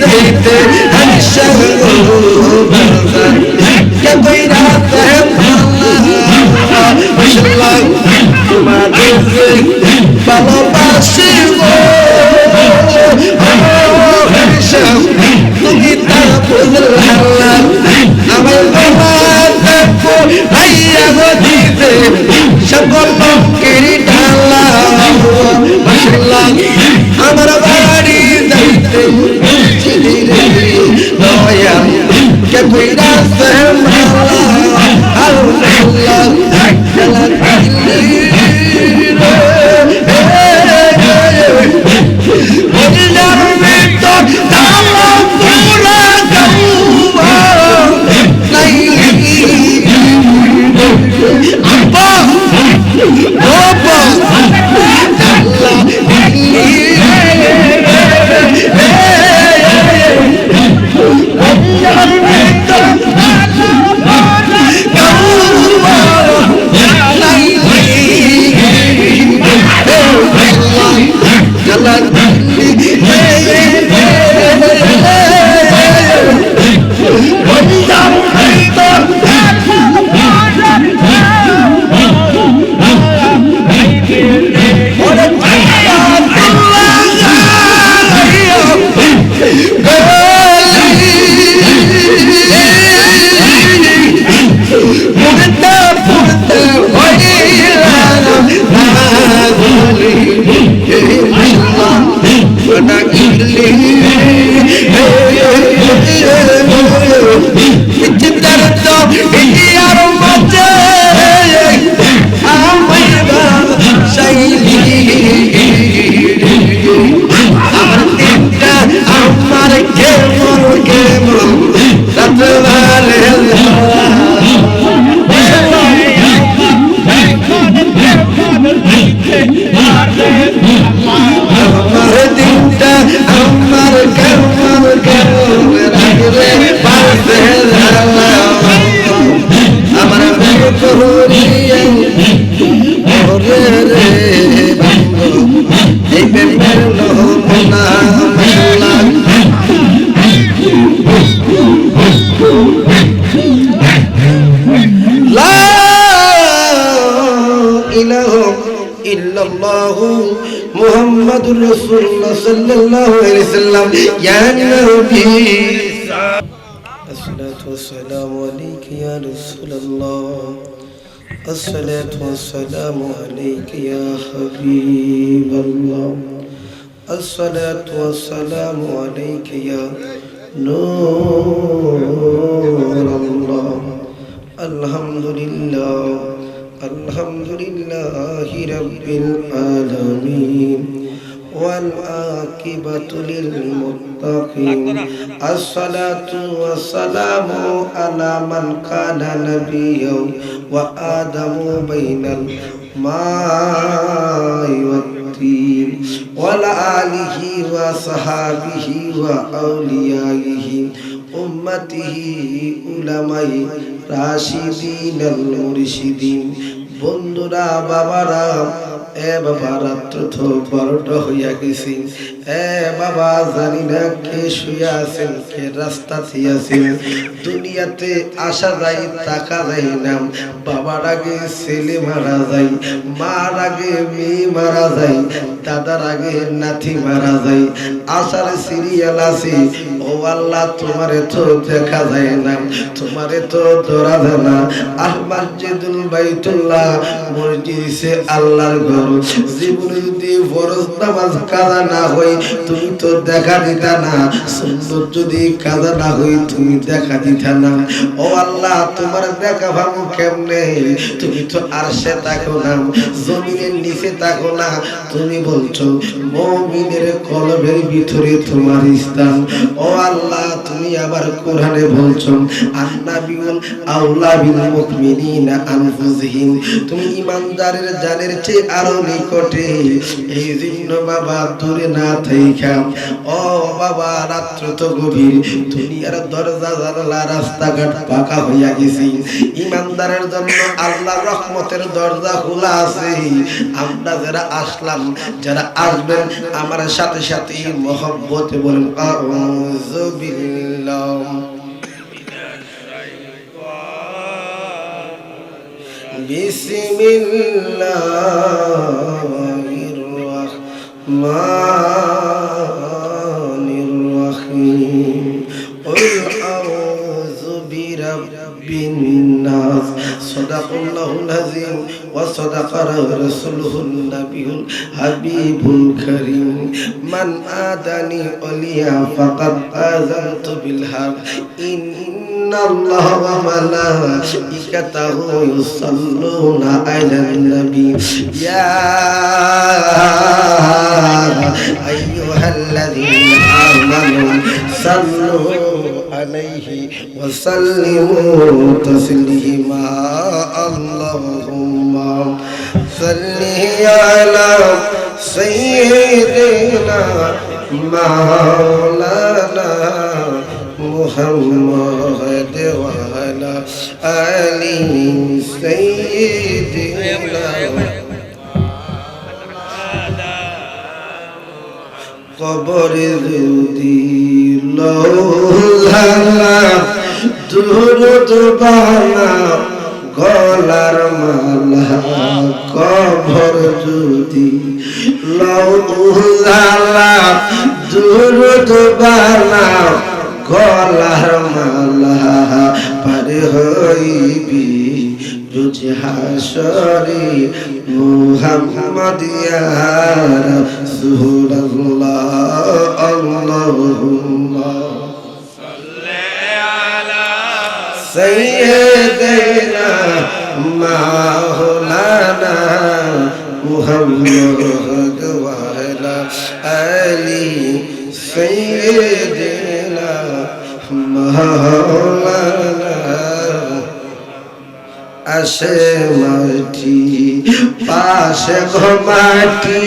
দিতে হমেশা বাজার কে কইরা দেব মাশাআল্লাহ তোমাদের ভালোবাসি গো হমেশা তুমি তা বুঝলা আমার বাবা দেখো ভাইয়া গো দিতে সকল লোকের ঢালা মাশাআল্লাহ আমার বাড়ি যাইতে দয়া কে কইরা মালা আল্লাহ মুহাম্মাদুর রাসূলুল্লাহ সাল্লাল্লাহু আলাইহি ওয়াসাল্লাম ইয়া নবী আসসালাতু ওয়াসসালামু আলাইকা ইয়া রাসূলুল্লাহ আসসালাতু ওয়াসসালামু আলাইকা ইয়া হাবিবাল্লাহ আসসালাতু ওয়াসসালামু আলাইকা ইয়া নূরাল্লাহ আলহামদুলিল্লাহ Alhamdulillahi Rabbil Alamin والعاقبة للمتقين الصلاة والسلام على من كان نبيا وآدم بين الماء والطين وعلى آله وصحابه وأوليائه أمته علماء রাশিদিন মুরশিদিন বন্ধুরা বাবারা এ বাবা রাত্র তো 12টা হইয়া গেছে এ বাবা জানি না কে শুয়ে আছেন কে রাস্তাতে আছেন দুনিয়াতে আসা যায় টাকা যায় না বাবার আগে ছেলে মারা যায় মার আগে মেয়ে মারা যায় দাদার আগে নাতি মারা যায় আসার সিরিয়াল আছে ও আল্লাহ তোমারে তো দেখা যায় না তোমারে তো ধরা যায় না আর মসজিদুল বাইতুল্লাহ মসজিদ সে আল্লাহর ঘর জীবনে যদি ফরজ নামাজ কাজা না হয় তুমি তো দেখা দিতা না সুন্নত যদি কাজা না হয় তুমি দেখা দিতা না ও আল্লাহ তোমার দেখা ভাবো কেমনে তুমি তো আরশে থাকো না জমিনের নিচে থাকো না তুমি বলছো মুমিনের কলবের ভিতরে তোমার স্থান ও আল্লাহ তুমি আবার কোরআনে বলছো আন্নাবিউল আউলা বিল মুমিনিনা আনফুসিহিম, তুমি ঈমানদারের জানের চেয়ে আরো নিকটে। এই জন্য বাবা দূরে না থাইকা, ও বাবা রাত্র তো গভীর, দুনিয়ার দরজা জানালা রাস্তাঘাট পাকা হইয়া গেছে, ঈমানদারের জন্য আল্লাহর রহমতের দরজা খোলা আছে। আমরা যারা আসলাম, যারা আসবেন আমার সাথে সাথে মহব্বতে বলেন আউযু বিল্লাহ বিসমিল্লাহির রহমানির রহিম কুল আউযু বিরাব্বিন নাস সাদাকাল্লাহুল আযীম ওয়া সাদাকা রাসূলুহুন নাবিয়ুল হাবিবুল কারীম মান আদানি ওলিয়া ফাকাদ আযানতু বিল হক ইন্নাল্লাহা ওয়া মালাইকাতাহু ইউসাল্লুনা আলান নবী ইয়া আইয়ুহাল্লাযীনা আমানু সাল্লু আলাইহি ওয়া সাল্লিমু তাসলিমা আল্লাহুম্মা সাল্লি আলা সাইয়্যিদিনা মাওলানা মুহাম্মদ ওয়া আলা আলি সাইয়্যিদিনা কবরে যদি লৌলা দুরুদ বালা গলার মালা, কবর যদি লৌলা দুরুদ বালা গলার মালা, পারে হইবি রোজ হাসরে মুহাম্মদ ইয়া রাসূলুল্লাহ আল্লাহুম্মা সাল্লি আলা সাইয়্যিদিনা মাওলানা মুহাম্মদ ওয়া আলা আলি সাইয়্যিদিনা মাওলানা। আসে মাটি পাশে ঘমাটি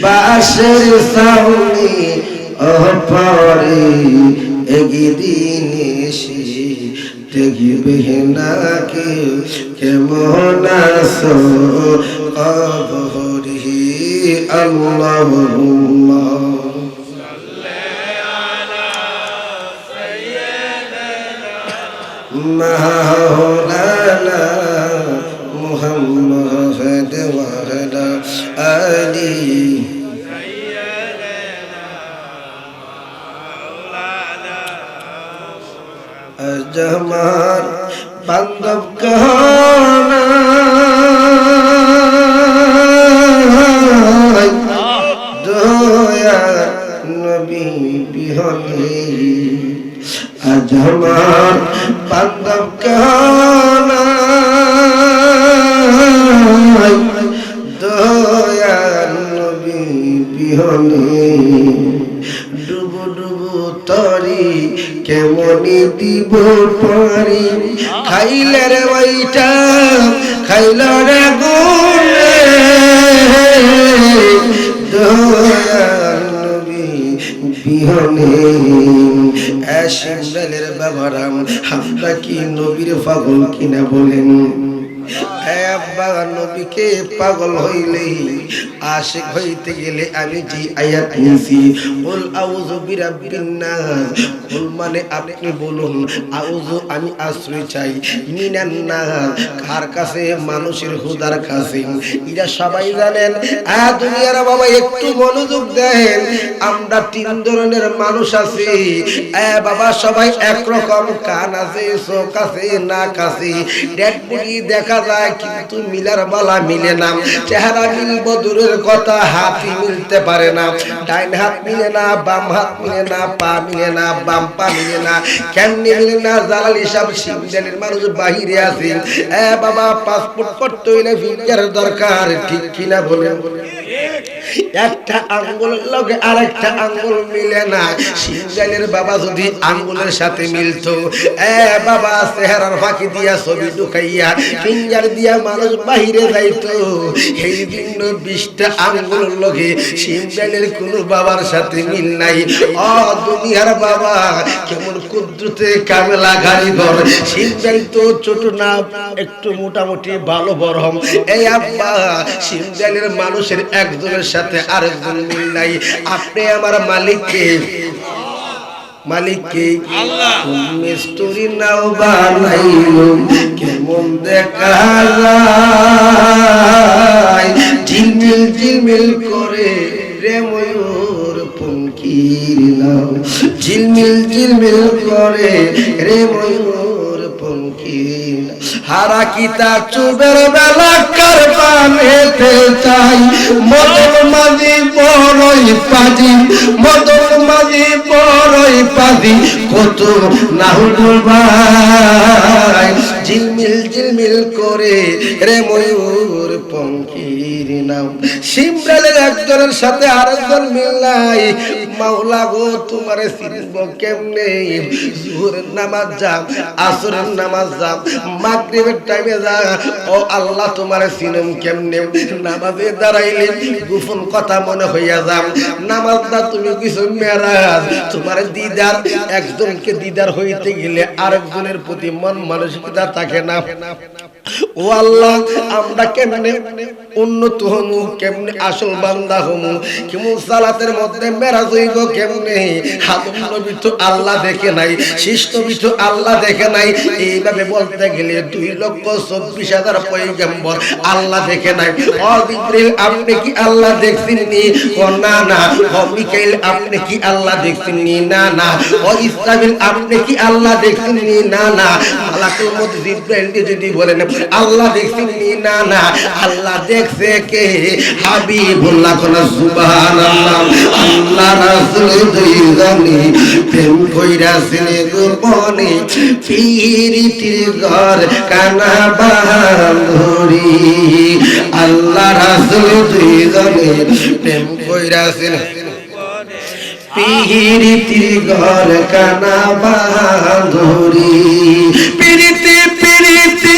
বাসের সামনে অপরে একদিন এসে দেখবে না কেউ কেমন আছো কবরে আল্লাহুম্মা মাওলানা মুহাম্মদ ওয়া আলা আলি আজমার বান্দব কানা দয়া নবী বিহনে আজ আমার বান্দব কানা দয়া নবী বিহনে ডুবু ডুবু তরি কেমনি দিব পারি খাইলে রে ওইটা খাইল রে গুনে দয়া নবী বিহনে শিমরালের বাবারাম আমরা কি নবীর পাগল কিনা বলেন? নবীকে পাগল হইলেই আশিক হইতে গেলে আমি যে আয়াত নিয়েছি কুল আউযু বিরাব্বিন নাস, কুল মানে আপনি বলুন, আউযু আমি আশ্রয় চাই, মিনান নাস কার কাছে? মানুষের হুদার কাছে। এরা সবাই জানেন। দুনিয়ার বাবা একটু মনোযোগ দেন, আমরা তিন ধরনের মানুষ আছি বাবা। সবাই একরকম, কান আছে, চোখ আছে, নাক আছে, ডেড বডি দেখা যায় কিন্তু মিলার বালা মিলে না। চেহারা মিলব দূরের কথা, হাতই মিলতে পারে না। ডাইন হাত মিলে না, বাম হাত মিলে না, পা মিলে না, বাম পা মিলে না, কেমনি মিলে না। জালালি সাহেব সিমজানের মানুষ বাহিরে আছে বাবা। পাসপোর্ট করতে হইলে ভিসার দরকার, ঠিক কিনা বলেন? একটা আঙ্গুলের লগে আরেকটা আঙ্গুল মিলে না। সিঙ্গালের বাবা যদি আঙ্গুলের সাথে মিলতো, বাবা চেহারার ফাঁকি দিয়া ছবি ঢুকাইয়া ফিঙ্গার দিয়া মানুষ বাহিরে যাইতো। এই জন্য 20টা আঙ্গুলের লগে সিঙ্গালের কোন বাবার সাথে মিল নাই। দুনিয়ার বাবা কেমন কুদরতে কামেলা কারিগর। সিঙ্গাল তো ছোট না, একটু মোটামুটি ভালো বরহম। এই আব্বা সিঙ্গালের মানুষের একজনের সাথে আরেকজন মিল নাই। আপনি আমার মালিককে, মালিককে মিস্তুরি নাও বানাইলো কেমন দেখা যায়, ঝিলমিল ঝিলমিল করে রে ময়ূর পঙ্খির নাও, ঝিলমিল ঝিলমিল করে রে ময়ূর পঙ্খির। হারা কিতা চুবের বেলা কার পানেতে চাই, মদন মাঝি বড়ই পাজি, মদন মাঝি বড়ই পাজি, কত নাহুল ভাই, ঝিলমিল ঝিলমিল করে রে ময়ূর পঙ্খির নাম। সিমরালের একজনের সাথে আরেকজন মিল নাই। মাওলা গো তোমারে চিনব কেমনে? জোহরের নামাজ যা, আসরের নামাজ যা, মাগরিবের টাইমে যা, ও আল্লাহ তোমারে চিনম কেমনে? নামাজে দাঁড়াইলে গোপন কথা মনে হইয়া যাম। নামাজ না তুমি কিছু মেরাজ, তোমার দিদার, একজনকে দিদার হইতে গেলে আরেকজনের প্রতি মন মানসিকতা থাকে না। ও আল্লাহ আমরা কেমনে উন্নত হমু, কেমনে আসল বান্দা হমু, কেমন সালাতের মধ্যে মেরাজ হইব কেমনে? আদম নবী তো আল্লাহ দেখে নাই, শীষ নবী তো আল্লাহ দেখে নাই। এইভাবে বলতে গেলে 2,24,000 পয়গম্বর আল্লাহ দেখে নাই। ও জিবরিল আপনি কি আল্লাহ দেখছেননি? ও না না। ও মিকাইল আপনি কি আল্লাহ দেখছেননি? না না। ও ইসরাফিল আপনি কি আল্লাহ দেখছেননি? না না। মালাকুল মউত জিবরাইল যদি বলেন আল্লাহ দেখছেননি? না না। আল্লাহ দেখছে কে? হাবিবুল্লাহ কোন সুবহানাল্লাহ। আল্লাহ রাসূল দুইজনে প্রেম কইরাছেন গোপনে, পীরিতির ঘর কানা বান্ধরি। আল্লাহ রাসূল দুইজনে প্রেম কইরাছেন পীরিতির ঘর কানা বান্ধরি। পীরিতি পীরিতি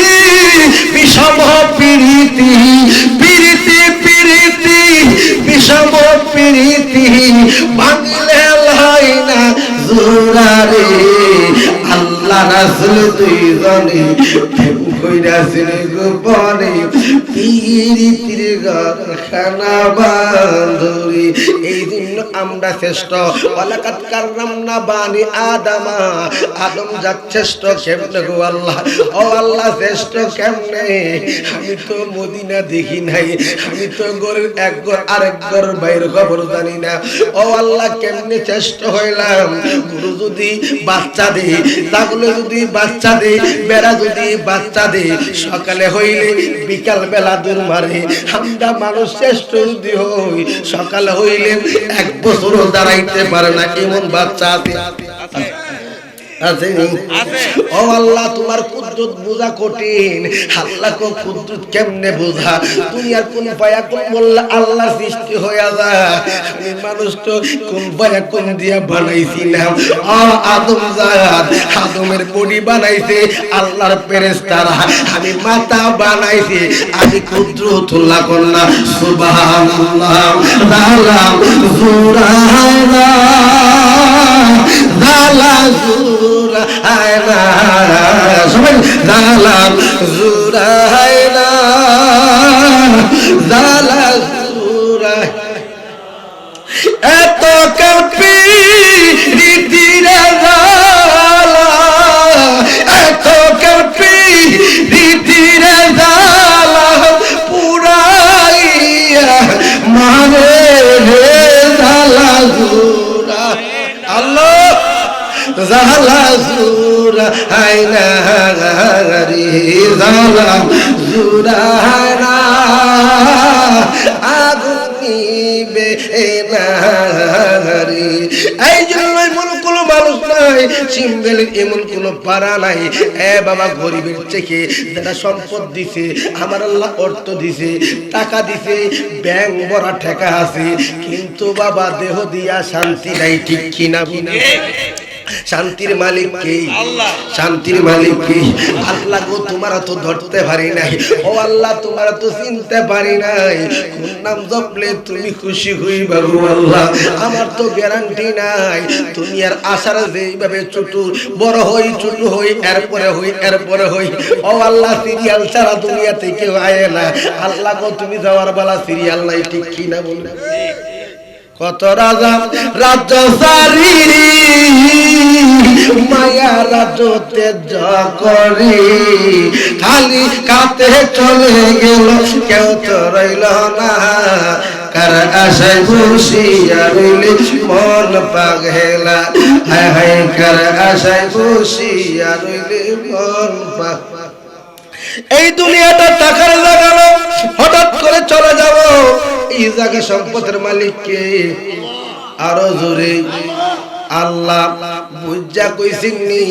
বিষম পীরিতি, পীরিতি পীরিতি বিষম পীরিতি, ভাঙলে লাই না জোরারে। আল্লাহ রাসূল দুইজনে প্রেম কইরাছেন গোপনে, পীরিতির ঘর খানা বান্ধরি। এই জন্য আমরা শ্রেষ্ঠ। ওয়ালাকাদ কাররামনা বানি আদামা, আদম জাত শ্রেষ্ঠ কেমনে গো আল্লাহ? ও আল্লাহ শ্রেষ্ঠ কেমনে? আমি তো মদিনা দেখি নাই, আমি তো ঘরের এক ঘর আরেক ঘর বাইরে খবর জানি না। ও আল্লাহ কেমনে শ্রেষ্ঠ হইলাম? গুরু যদি বাচ্চা দে, তাহলে যদি বাচ্চা দে, বেড়া যদি বাচ্চা দে, সকালে হইলে বিকাল বেলা দূর মারে। আমরা মানুষ শ্রেষ্ঠ যদি হই, সকালে হইলে 1 বছরও দাঁড়াইতে পারে না এমন বাচ্চা আছে। ও আল্লাহ তোমার কুদরত বোঝা কঠিন। আল্লাহ কো কুদরত কেমনে বোঝা? দুনিয়ার কোন পায়া কোন বললা আল্লাহ সৃষ্টি হইয়া যায়। আমি মানুষ তো কোন পায়া কোন দিয়া বানাইছি না। আদম জাত, আদমের বডি বানাইছে আল্লাহর ফেরেশতারা, আমি মাথা বানাইছি, আমি কুদরতুল্লাহ কন্যা। সুবহানাল্লাহ। রালাম সুরানা জালা জুরাইনা, সবাই জালাম জুরাইনা, জালা জুরাই। এত কাপি রীতিরে জালা, এত কাপি রীতিরে জালা, পুরাইয়া মানে রে জালা জুরা। আল্লাহ জালা জুরাইনা রে, জালা জুরাইনা, আগুন নিবে না রে। এই জন্যই মুলকুল মানুষ না নাই, সিমরেলের এমন কোন পাড়া নাই এ বাবা গরিবের থেকে যারা সম্পদ দিছে আমার আল্লাহ অর্থ দিছে টাকা দিছে ব্যাংক ভরা টাকা আছে কিন্তু বাবা দেহ দিয়া শান্তি নাই ঠিক কিনা বলে শান্তির মালিক কে আল্লাহ শান্তির মালিক কে আল্লাহ গো তোমার তো ধরতে পারি নাই ও আল্লাহ তোমার তো চিনতে পারি নাই কোন নাম জপলে তুমি খুশি হইবা গো আল্লাহ আমার তো গ্যারান্টি নাই তুমি আর আশার যেইভাবে ছোট বড় হই ছোট হই এরপরে হই ও আল্লাহ সিরিয়াল ছাড়া দুনিয়াতে কেউ আয় না আল্লাহ গো তুমি যাওয়ার বেলা সিরিয়াল নাই ঠিক কি না বল কত রাজা রাজ্য সারি মায়া রাজতে করে খালি কাতে চলে গেল কেউ তো রইল না কার আশায় বসিয়া রইলে মন পাগলা হায় হায় কার আশায় বসিয়া রইলে মন পাগলা এই দুনিয়াটা টাকার লাগানো হঠাৎ করে চলে যাব এই জায়গা সম্পদের মালিক কে আরো জোরে আল্লাহ বুঝা কইছিনি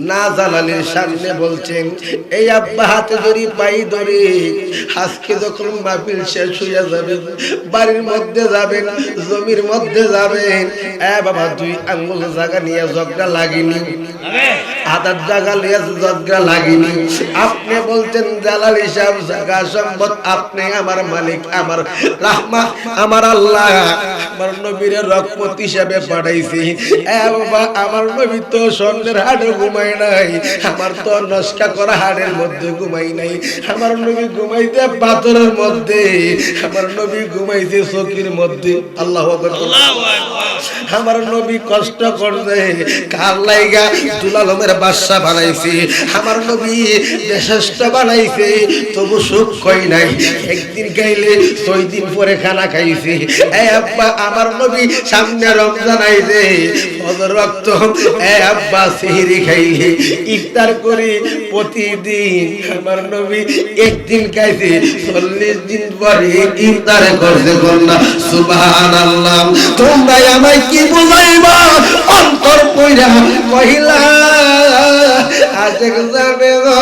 না জালালের সামনে বলছেন এই আব্বা হাতে ধরি পাই ধরে আজকে যখন মাহফিল শেষ হইয়া যাবে বাড়ির মধ্যে যাবেন জমির মধ্যে যাবেন এ বাবা দুই আঙ্গুল জায়গা নিয়ে জগড়া লাগিনি আদার জায়গা নিয়ে জগড়া লাগিনি আপনি বলছেন জালাল হিসাব জায়গা সম্পদ আপনি আমার মালিক আমার রাহমান আমার আল্লাহ আমার নবীর রহমত হিসাবে পাঠাইছি এ বাবা আমার নবী তো স্বর্ণের হাড়ে ঘুমায় নাই আমার তো নস্কা করা হাড়ের মধ্যে ঘুমাই নাই আমার নবী ঘুমাইতে পাথরের মধ্যে আমার নবী ঘুমাইতে চকির মধ্যে আল্লাহু আকবার আমার নবী কষ্ট করছে কার লাইগা দুলালমের বাদশা বানাইছে আমার নবী শ্রেষ্ঠ বানাইছে তবু সুখ কই নাই একদিন খাইলে 6 দিন পরে খানা খাইছে এ আব্বা আমার নবী সামনে রমজান আইছে ফজর ওয়াক্ত এ আব্বা সেহরি খাইলে ইফতার করি প্রতিদিন আমার নবী একদিন খাইছে 40 দিন পরে ইফতার করতে কন্যা সুবহানাল্লাহ তোমরা আমায় কি বুঝাইবা অন্তর কইরা কহিলা আজক জানে গো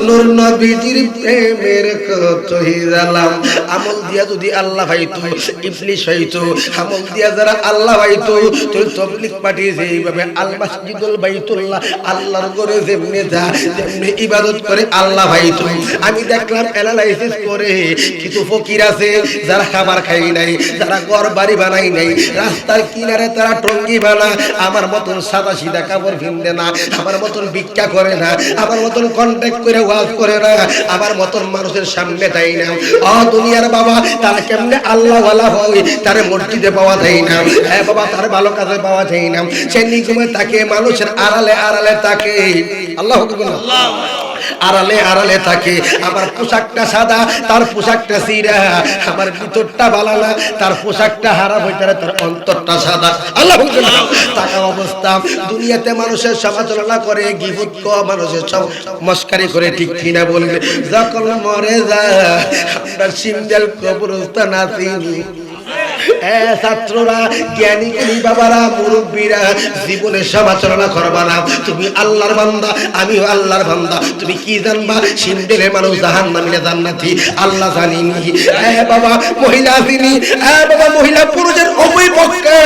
নূর নবীজির প্রেমের কতই জালাম আমল দিয়া যদি আল্লাহ হয়তো ইবলিস হয়তো আমল দিয়া যারা আল্লাহ হয়তো তুই তাবলীগ পাঠিয়েছে এইভাবে আল মসজিদুল বাইতুল্লাহ আল্লাহর ঘরে যেমনি যা তেমনি ইবাদত করে আল্লাহ হয়তো আমি দেখলাম অ্যানালাইসিস করে কিছু ফকির আছে যারা খাবার খাই নাই যারা ঘর বাড়ি বানাই নাই রাস্তার কিনারে তারা টঙ্গি বানা আমার মতন সাদা সিধা কাপড় ভিন্দে না আমার মতন ভিক্ষা করে না আমার মতন কন্ট্যাক্ট করে ওয়াজ করে না আমার মতন মানুষের সামনে দেয় না ও দুনিয়ার বাবা তারা কেমনে আল্লাহ ওয়ালা হয় তারে মসজিদে পাওয়া যায় না হ্যাঁ বাবা তার ভালো কাজে পাওয়া যায় না সে নিগমে তাকে মানুষের আড়ালে আড়ালে তাকে আল্লাহু আকবার আড়ালে আড়ালে থাকে আমার পোশাকটা সাদা তার পোশাকটা সিরা আমার ভিতরটা ভালো না তার পোশাকটা হারাম হইতারে তার অন্তরটা সাদা আল্লাহু আকবার টাকা অবস্থা দুনিয়াতে মানুষের সমালোচনা করে গীবত করে মানুষের মস্কারি করে ঠিক কিনা বলবে যখন মরে যায় আমরা সিমদেল কবরস্থান আসিনি ছাত্ররা জ্ঞানী গুণী বাবারা মুরব্বীরা জীবনে সমালোচনা করবা না তুমি আল্লাহর বান্দা আমিও আল্লাহর বান্দা তুমি কি জানবা সিমদেলের মানুষ জাহান্নামী না জান্নাতি আল্লাহ জানিনি বাবা মহিলা আসেনি বাবা মহিলা পুরুষের উভয় পক্ষে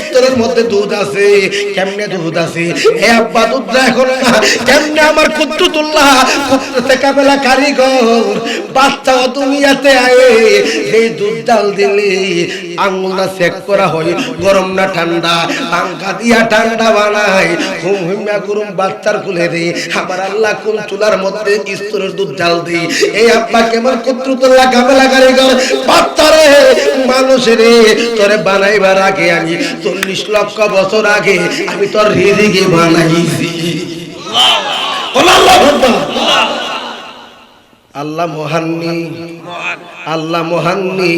স্তরের মধ্যে দুধ আছে কেমনে দুধ আছে হে আব্বা দুধ এখন না কেমনে আমার কুদ্দুতুল্লাহ কুদ্দুতে কাবেলা কারিগর বাচ্চা দুনিয়াতে আয়ে এই দুধ ডাল দিলে আঙ্গুলটা চেক করা হয় গরম না ঠান্ডা পাঙ্খা দিয়া ঠান্ডা বানাই হুম হুমিয়া গরম বাচ্চার খুলে দেই আমার আল্লাহ কোন চুলার মধ্যে স্তরের দুধ ঢাল দেই এই আব্বা কেমন কুদ্দুতুল্লাহ কাবেলা কারিগর বাচ্চারে মানুষের তোরে বানাইবার আগে আমি 40 লক্ষ বছর আগে আমি তোর রিজিকে বানাইছি আল্লাহু আকবার আল্লাহ মহান্নি, আল্লাহ মহান্নি।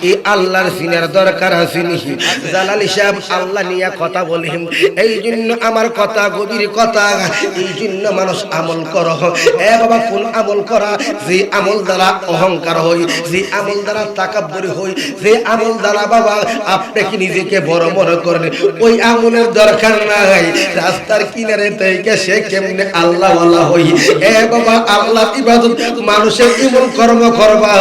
এই আল্লাহর সিনার দরকার আসেনি। জালালি সাহেব আল্লাহ নিয়ে কথা বলেন, এই জন্য আমার কথা গভীর কথা। এই জন্য মানুষ আমল কর, এ বাবা কোন আমল করা? যে আমল দ্বারা অহংকার হই, যে আমল দ্বারা তাকাব্বুরি হই, যে আমল দ্বারা বাবা আপনি কি নিজেকে বড় মনে করেন, ওই আমলের দরকার নাই। রাস্তার কিনারে থেকে সে কেমনে আল্লাহ ওয়ালা হই। এ বাবা আল্লাহ ইবাদত মানুষের এমন কর্ম করবা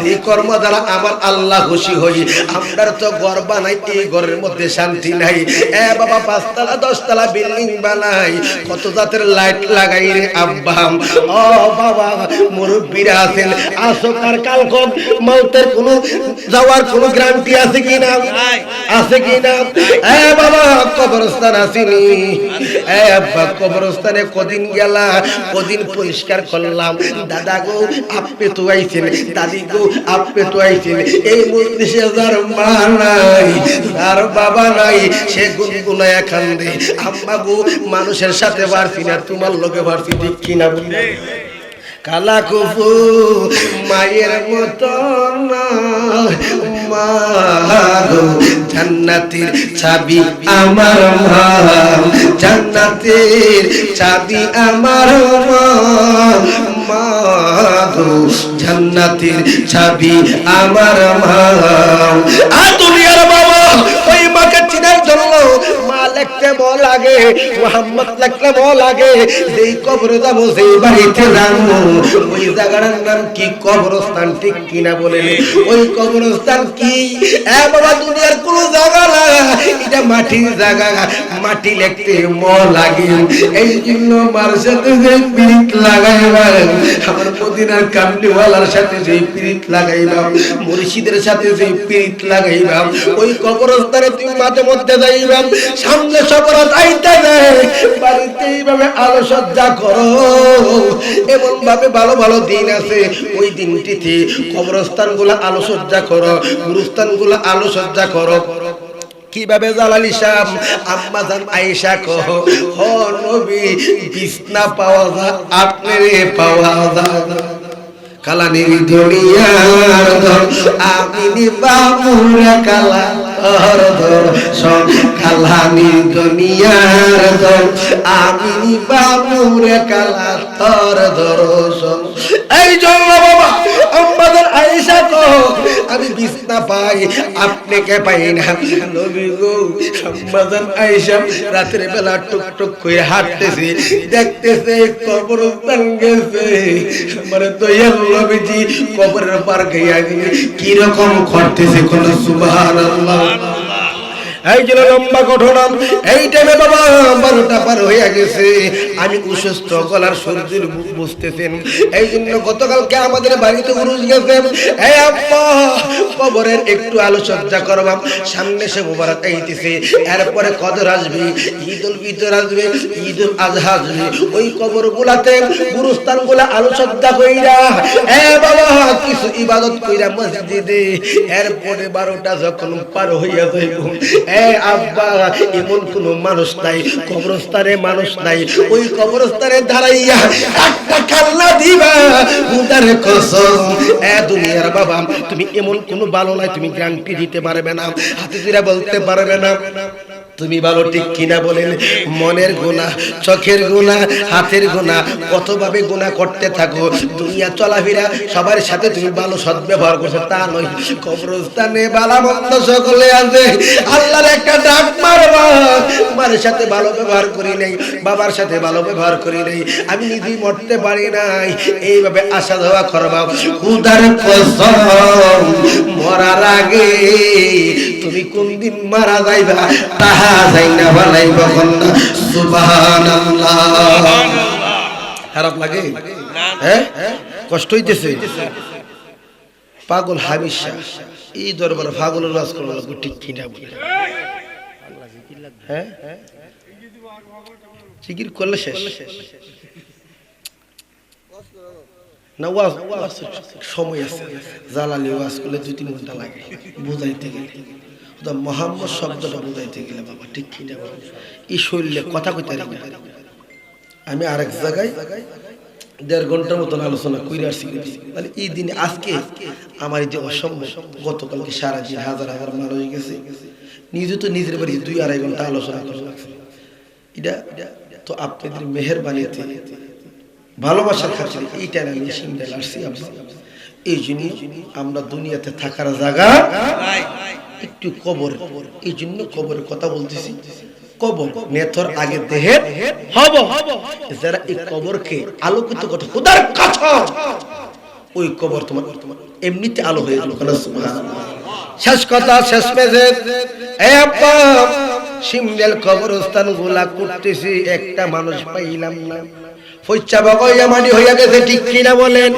যে কর্ম দ্বারা আমার আল্লাহ খুশি হই। আপনার তো ঘর বানাই, এই ঘরের মধ্যে শান্তি নাই। এ বাবা 5 তলা 10 তলা বিল্ডিং বানাই, কত জাতের লাইট লাগাই রে আব্বা। ও বাবা মুরব্বীরা আছেন, আসকার কালকব মৌতের কোনো যাওয়ার কোনো গ্যারান্টি আছে কি না? আছে কি না? এ বাবা কবরস্থান আসেনি? এ আব্বা কবরস্থানে কদিন গেলা, কদিন পরিষ্কার করলাম। দাদা গো আপনি তো আইছেন, দাদি গো আপনি তো আইছেন। এই মজলিসে যার মা নাই, যার বাবা নাই, সে গুনগুনায়া কান্দে। আম্মা গো মানুষের সাথে পারছি না, তোমার লোকে পারছি, ঠিক কিনা বলে? কালা কুফু মায়ের মতো না, মা গো জান্নাতের চাবি আমার মা, জান্নাতের চাবি আমার মা, মা গো জান্নাতের চাবি আমার মা। আর দুনিয়ার বাবা ওই মাকে চিনার জন্য মা লিখতে বল লাগে, মোহাম্মদ লিখতে বল লাগে। যেই কবরে যাবো, যেই বাড়িতে যাবো, ওই জায়গাটার নাম কি? কবরস্থান, ঠিক কিনা বলেন? ওই কবরস্থান কি? এ বাবা দুনিয়ার কোন জায়গা না, এটা মাটির জায়গা। মাটি লিখতে ম লাগে। এই জন্য মার সাথে যে পিরিত লাগাইবা, আমার মদিনার কামলিওয়ালার সাথে যে পিরিত লাগাইবা, মুর্শিদের সাথে যে পিরিত লাগাইবা, ওই কবরস্থানে তুমি মাঝে মধ্যে যাইবা। সামনে সবরাত আইতে যায়, বাড়িতে এইভাবে আলো সজ্জা করো। এমন ভাবে ভালো ভালো দিন আছে, ওই দিনটিতে কবরস্থান গুলা আলো সজ্জা করো, গুরুস্থান গুলা আলো সজ্জা করো। কিভাবে? জালালি সাহেব আম্মা জান আয়েশা কহ, ও নবী বিছনা পাওয়া যায়, আপনারে পাওয়া যায় কালানির দুনিয়ার ধর, আমি বাবুরা কালা ধর ধর সব কালানির দুনিয়ার ধর, আমি বাবুরা কালা ধর ধর সব। এই জন্য বাবা আম্মাদের আয়েশা কহ, আমি বিছনা পাই, আপনাকে পাই না। নবী গো আম্মাদের আয়েশা রাতের বেলা টুক টুক করে হাঁটতেছে, দেখতেছে কবরস্থান গেছে। আমার দয়াল নবীজি কবরের পার গিয়া কি রকম করতেছে, কোন সুবহানাল্লাহ। এই যে লম্বা ঘটনা, এই টাইমে বাবা 12টা পার হয়ে গেছে। আমি অসুস্থ, গলার শরীর বুঝতেছেন। এই জন্য গতকালকে আমাদের বাড়িতে উরুস গেছে। এই আব্বা কবরের একটু আলোচনা করবাম, সামনে সে মুবারক আইতেছে, এরপরে কদর আসবে, ঈদুল ফিতর আসবে, ঈদুল আজহা আসবে। ওই কবর গুলাতে গুরুস্থান গুলা আলোচনা কইরা এ বাবা কিছু ইবাদত কইরা মসজিদে, এরপরে 12টা যখন পার হইয়া যাইব, এ আব্বা এমন কোন মানুষ নাই, কবরস্থানে মানুষ নাই, ওই কবরস্থানে দাঁড়াইয়া একটা কান্না দিবা মুদারে কসম। এ দুনিয়ার বাবা তুমি এমন কোন ভালো নাই, তুমি গ্যারান্টি দিতে পারবে না, হাতে ধরে বলতে পারবে না তুমি ভালো, ঠিক কিনা বলেন? মনের গুনাহ, চোখের গুনাহ, হাতের গুনাহ, কতভাবে গুনাহ করতে থাকো। দুনিয়া চলাফেরা সবার সাথে তুমি ভালো সদ্ব্যবহার করছো তা নয়, কবরস্থানে ভালো মন্দ সকলে আছে। আল্লাহর একটা ডাক মারবা, মার সাথে ভালো ব্যবহার করি নাই, বাবার সাথে ভালো ব্যবহার করি নাই, আমি নিজেই মরতে পারি নাই, এইভাবে আসা যাওয়া করবা। খুদার কসম মরার আগে তুমি কোন দিন মারা যাইবা তাহা যাইনা বানাইবা, বলনা সুবহানাল্লাহ। খারাপ লাগে? হ্যাঁ কষ্ট হইতেছে? পাগল হামিশা এই দরবারে পাগলের ওয়াজ করা লাগবে, ঠিক কিনা বলে? হ্যাঁ জিকির করলে শেষ না, ওয়াজ সময় আছে। জালালি ওয়াজ করলে 2-3 ঘন্টা লাগে বুঝাইতে গেলে, মোহাম্মদ শব্দটা বুঝাইতে গেলে বাবা, ঠিক কিনা বলে? এই শরীরে কথা কইতে পারি না। আমি আরেক জায়গায় 1.5 ঘন্টার মতন আলোচনা করে আসছি। মানে এই দিনে আজকে আমার এই যে অসম্ভব, গতকালকে সারা দিন হাজার হাজার মানুষ গেছে, নিজে তো নিজের বাড়ি 2-2.5 ঘন্টা আলোচনা করা লাগছে। এটা তো আপনাদের মেহেরবানিতে ভালোবাসার খাতিরে এইটা আমি সিঙ্গেল আসছি। এই জন্য আমরা দুনিয়াতে থাকার জায়গা একটু কবর, এই জন্য কবরের কথা বলতেছি। কবর নেথর আগে দেহের হব, যারা এই কবরকে আলোকিত করে খোদার কাছে, ওই কবর তোমার এমনিতে আলো হয়ে গেল। সুবহানাল্লাহ। শেষ কথা, শেষ মেসেজ। এই আপা সিমলের কবরস্থান গুলা করতেছি, একটা মানুষ পাইলাম না, ফইচ্চা বগইয়া মাটি হইয়া গেছে, ঠিক কিনা বলেন?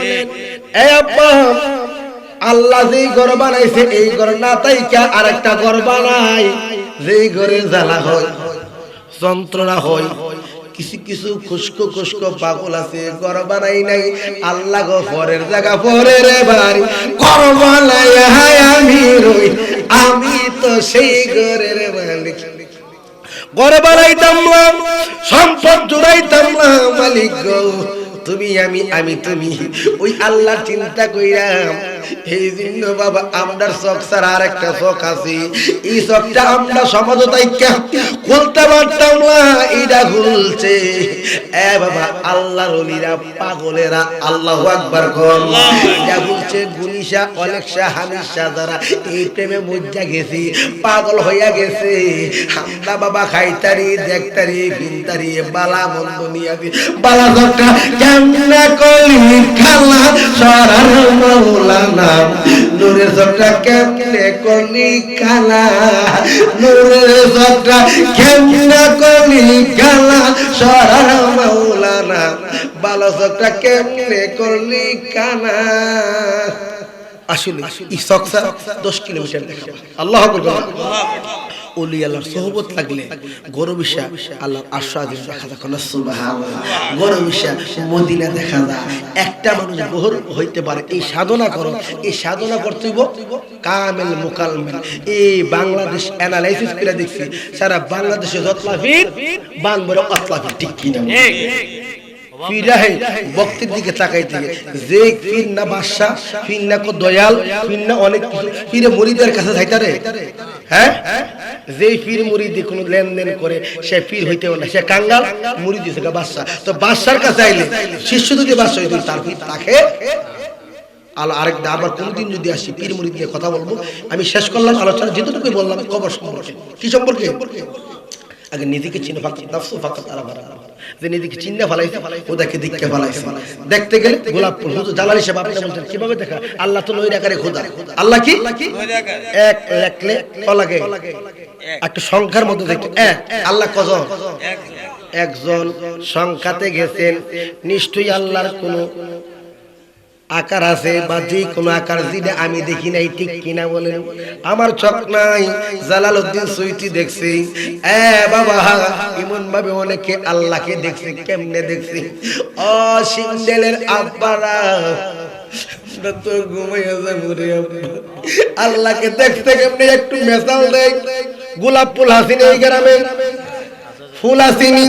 এই আপা আল্লাহ যেই ঘর বানাইছে, এই ঘর না তাইকা আরেকটা ঘর বানাই, যেই ঘরে জ্বালা হয়, যন্ত্রণা হয়, কিছু কিছু খুশকো খুশকো পাগল আছে, ঘর বানাই নাই, আল্লাহ গো পরের জায়গা পরে রে বাড়ি, ঘর বানাই আমি রই, আমি তো সেই ঘরের মালিক। ঘর বানাইতাম না, সম্পদ জোড়াইতাম না, মালিক গো তুমি আমি, আমি তুমি, ওই আল্লাহ চিন্তা কইরাম। এই জন্য বাবা আমরার চোখ ছাড়া আর একটা চোখ আছে, এই চোখটা আমরা সমাজতাই খুলতে পারতাম না, এইটা খুলছে। এ বাবা আল্লাহর ওলিরা পাগলেরা আল্লাহু আকবার কর, এটা বলছে গুনিশা অলেকশা হামিশা যারা এই প্রেমে মজ্জা গেছি, পাগল হইয়া গেছে। আমরা বাবা খাইতারি দেখতারি ফিনতারি বালা মন্দ নিয়া দি, বালা চোখটা কেমনে কলি খালা সরার মাওলানা, নূরের চোখটা কেমনে কলি কালা, নূরের চোখটা কেমনে কলি কালা সরার মাওলানা, বালা চোখটা কেমনে কলি কানা। আসলে এই চোখটা 10 কিলোমিটার দেখাবো। আল্লাহু আকবার। ওলি আল্লাহর সোহবত লাগলে গরবিশা আল্লাহর আশীর্বাদ দেখা যায়। সুবহানাল্লাহ। গরবিশা মদিনা দেখা যায়। একটা মানুষ বহর হইতে পারে, এই সাধনা করো, এই সাধনা করতে হইব কামেল মুকাল্লাল। এই বাংলাদেশ অ্যানালাইসিস করে দেখছি, সারা বাংলাদেশে যতলাফির বানবরে অতলাফির, ঠিক কি না? ফিরাহে ভক্তির দিকে তাকাইতে, যে ফির না বাদশা, ফির না কো দয়াল, ফির না অনেক কিছু, ফিরে মুরিদের কাছে যাইতারে। হ্যাঁ, যে ফির মুরিদি কোন লেনদেন করে সে ফির হইতে না, সে কাঙ্গাল, মুরিদি থেকে বাদশা। তো বাদশার কাছে আইলে শিষ্য যদি বাদশা হইতে, তার ফির তাকে আল্লাহ। আরেকটা আবার কোনদিন যদি আসি পীর মুরিদ নিয়ে কথা বলবো। আমি শেষ করলাম আলোচনা, যেটুকুই বললাম কবর সম্পর্কে। কি সম্পর্কে? আগে নিজেকে চিনে ফাঁকা নাফসু ফাঁকা তারা ভাড়া, যে নিজেকে চিন্তা ফেলাইছে, ওদেরকে দিককে ফেলাইছে। দেখতে গেলে গোলাপ ফুল, হুজুর জালালি সাহেব আপনি বলছেন কিভাবে দেখা? আল্লাহ তো নৈর আকারে খোদা। আল্লাহ কি এক লেখলে লাগে একটা সংখ্যার মধ্যে দেখতে এক। আল্লাহ কজন? একজন। সংখ্যাতে গেছেন, নিশ্চয়ই আল্লাহর কোন আকার আছে বা যে কোন আকার যেটা আমি দেখি নাই, ঠিক কিনা বলেন? আমার চোখ নাই, জালালউদ্দিন সুইতি দেখছি। এ বাবা এমন ভাবে অনেকে আল্লাহকে দেখছে। কেমনে দেখছি? ও সিন্দেলের আব্বারা তো ঘুমাইয়া যায়, আল্লাহকে দেখতে কেমনে একটু মেসাল দেয়। গোলাপ ফুল হাসিনি এই গ্রামে, ফুল হাসিনি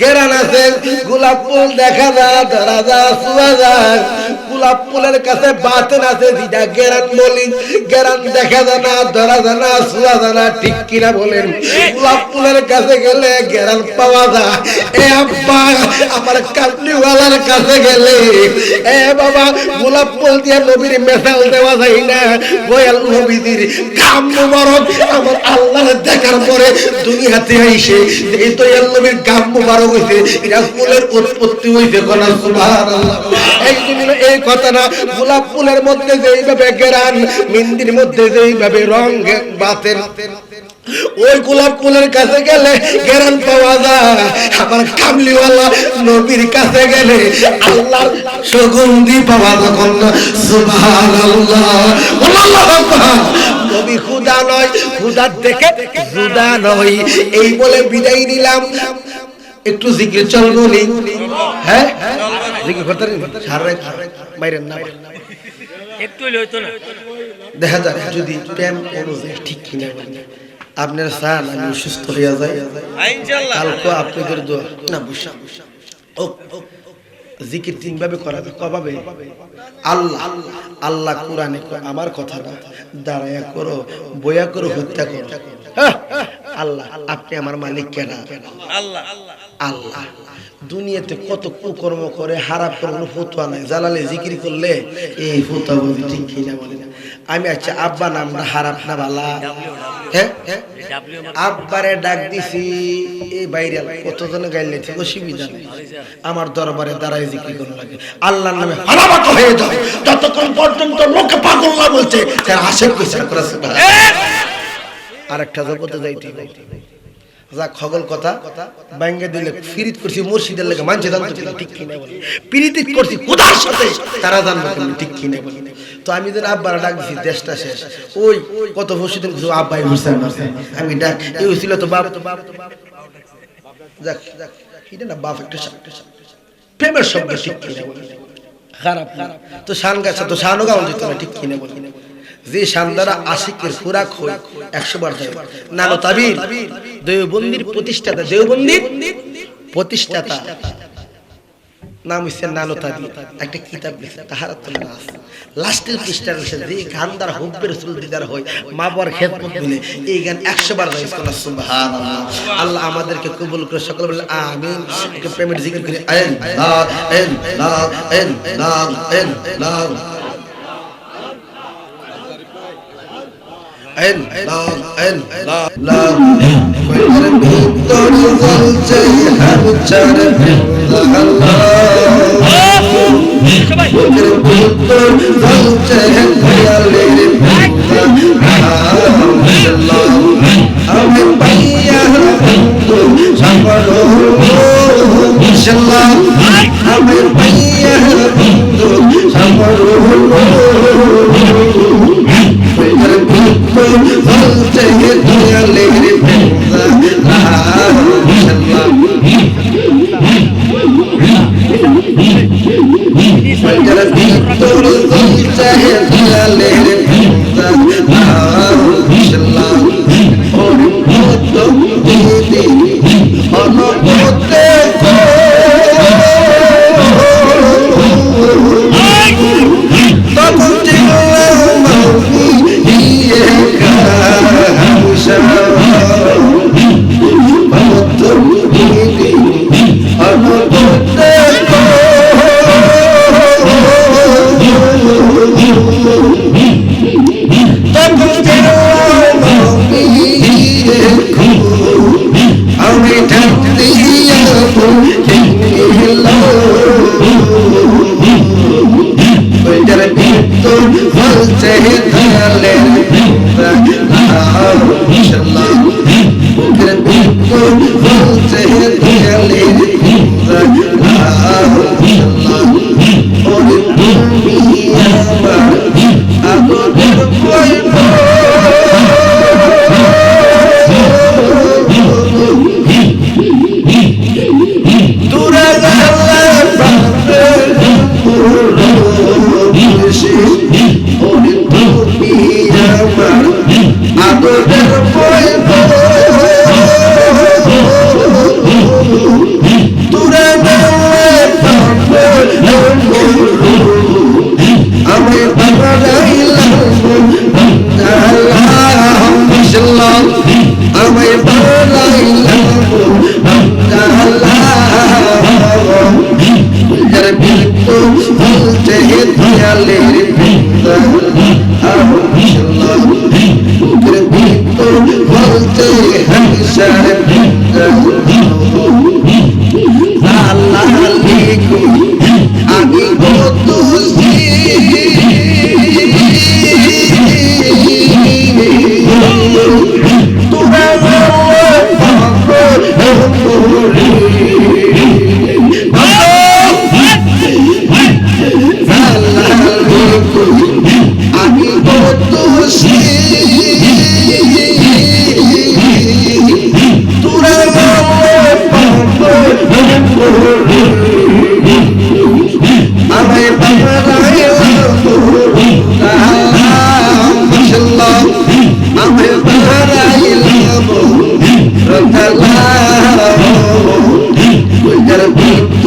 গেরান আছে, গোলাপ ফুল দেখা যায়, ধরা যায়, শোয়া যায়। গোলাপ ফুলের কাছে বাতেন আছে, যেটা গেরান বলি। গেরান দেখা যায় না, ধরা যায় না, শোয়া যায় না, ঠিক কিনা বলেন? গোলাপ ফুলের কাছে গেলে গেরান পাওয়া যায়। এ আব্বা আমার কামলিওয়ালার কাছে গেলে, এ বাবা গোলাপ ফুল দিয়ে নবীর মেসাল দেওয়া যায় না। গোয়াল নবীদের কাম মুবারক আমার আল্লাহর দেখার পরে দুনিয়াতে আইসে এই তো নবীর কাম মুবারক হইছে, এটা ফুলের উৎপত্তি হইছে। সুবহানাল্লাহ। এই জন্য এই কথা না, গোলাপ ফুলের মধ্যে যেইভাবে গেরান, মেহেন্দির মধ্যে যেইভাবে রং বাতের, ওই গোলাপ ফুলের কাছে গেলে গেরান পাওয়া যায়। আমার কামলিওয়ালা নবীর কাছে গেলে আল্লাহর সুগন্ধি পাওয়া যায়। সুবহানাল্লাহ। আল্লাহু আকবার। নবী খুদা নয়, খুদার দেখে জুদা নয়। এই বলে বিদায় নিলাম। একটু জিকির চলবো নি? হ্যাঁ, জিকির করতে সারা বাইরের না, একটু হইতো না। দেখা যাক যদি প্রেম অনুযায়ী ঠিক কিনা আপনার চান আমি সুস্থ হইয়া যাই। কালকে আপনাদের দোয়া না, বসা ও জিকির তিন ভাবে করা যায়, কভাবে? আল্লাহ আল্লাহ কোরআনে আমার কথা না, দাঁড়ায়া করো, বয়া করো, হত্যা করো। আল্লাহ আপনি আমার মালিক কেন? আল্লাহ আল্লাহ দুনিয়াতে কত কুকর্ম করে, হারাম করে, কোনো ফতোয়া নাই। জালালে জিকির করলে এই ফতোয়া বলতে ঠিক কিনা বলেন? আমি আচ্ছা আব্বা নামটা হারাম না বালা? হ্যাঁ আব্বারে ডাক দিছি, এই বাইরে কতজনে গাইলে থেকে অসুবিধা নেই, আমার দরবারে দাঁড়ায় জিকির করতে লাগে। আল্লাহর নামে হারামাত হয়ে যায় যতক্ষণ পর্যন্ত লোকে পাগল না বলছে তার আশেক বিচার করেছে। আরেকটা জগতে যাইতে যা খগল কথা ব্যাঙ্গে দিলে ফিরিত করছি মুর্শিদের লেগে মানছে জানতো ঠিক কিনা বলে, পিরিতি করছি খোদার সাথে তারা জানবে ঠিক কিনা বলে। তো আমি যেন আব্বারা ডাক দিছি, দেশটা শেষ, ওই কত মুর্শিদের কিছু আব্বাই হুসেন আমি ডাক এই হয়েছিল তো বাপ যাক এটা না বাপ একটা প্রেমের শব্দ ঠিক কিনা বলে, খারাপ তো শান গাছ তো শানও গাওয়া যেত না ঠিক কিনা বলে। যে শানদারা আশিকের খুরাক হয় 100 বার দেয়। নানো তাবির দেওবন্দির প্রতিষ্ঠাতা, দেওবন্দির প্রতিষ্ঠাতা নাম হচ্ছে নানো তাবির, একটা কিতাব লিখছে তাহারাতুন নাস, লাস্টের পৃষ্ঠার হচ্ছে যে গানদার হুব্বে রাসূল দিদার হয়, মা বাবার খেদমত বলে এই গান 100 বার গাইছে। সুবহানাল্লাহ। আল্লাহ আমাদেরকে কবুল করে, সকলে বলে আমিন। একটু প্রেমের জিকির করি, আল্লাহ আল্লাহ আল্লাহ আল্লাহ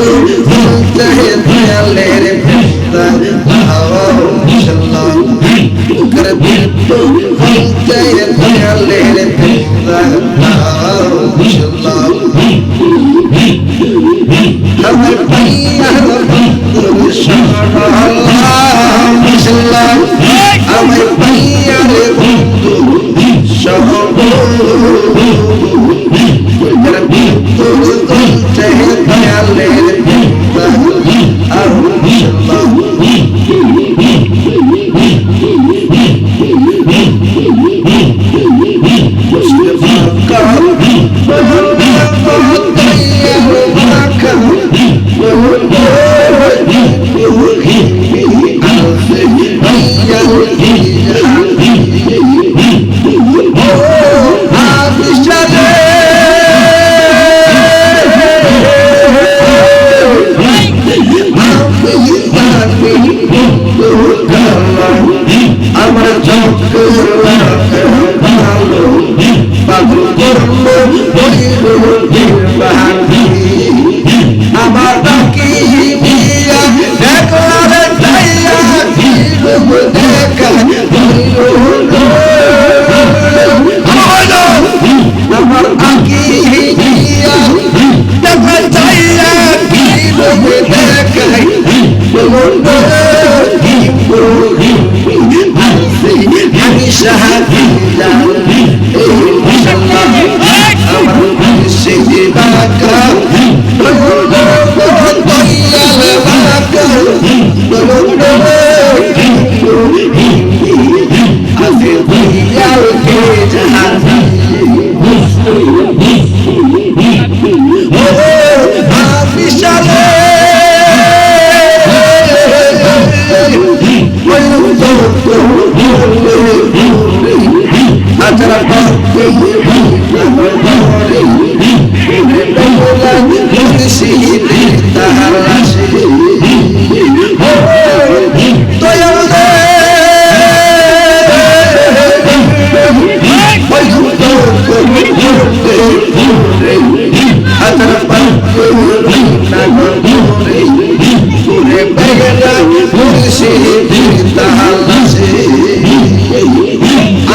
বলতে দয়ালের ফেরেশতা মাশাআল্লাহ বুকের বিন্দু বলতে দয়ালের ফেরেশতা মাশাআল্লাহ আমার পাইয়া বন্ধু সাল্লাল্লাহু মাশাআল্লাহ আমার পাইয়া বন্ধু সাল্লাল্লাহু বুকের বিন্দু বলতে দয়ালের ফেরেশতা মাশাআল্লাহ আমার চোখের ভালো বাবু করলো আমার ডাকি মিয়া দেখলার তাইয়া দেখা আমার আকি মিয়া দেখা চাইয়া দেখাই আমি শাহাদিয়া আমার সে বাকা আসে দিয়াল কে জাহাজি ও বিশালে আচার পাতে মুর্শিদে তাহার আসে দয়াল রে আচার পাতে পুরে বেগলা মুর্শিদে তাহার আসে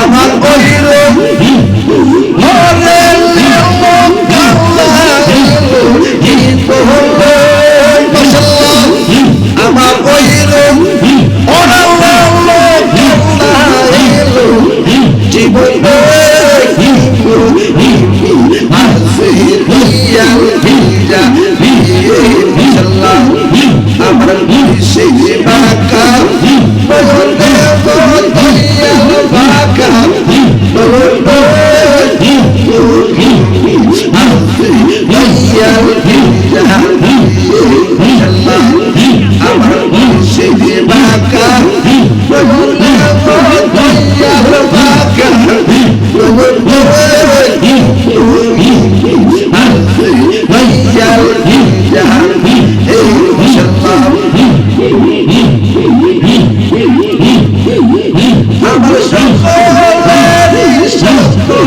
আমার কহিল ওরে আমার কহিল জীবন আমার সে বাকা বাকা আমার সে বাকা আমার সকল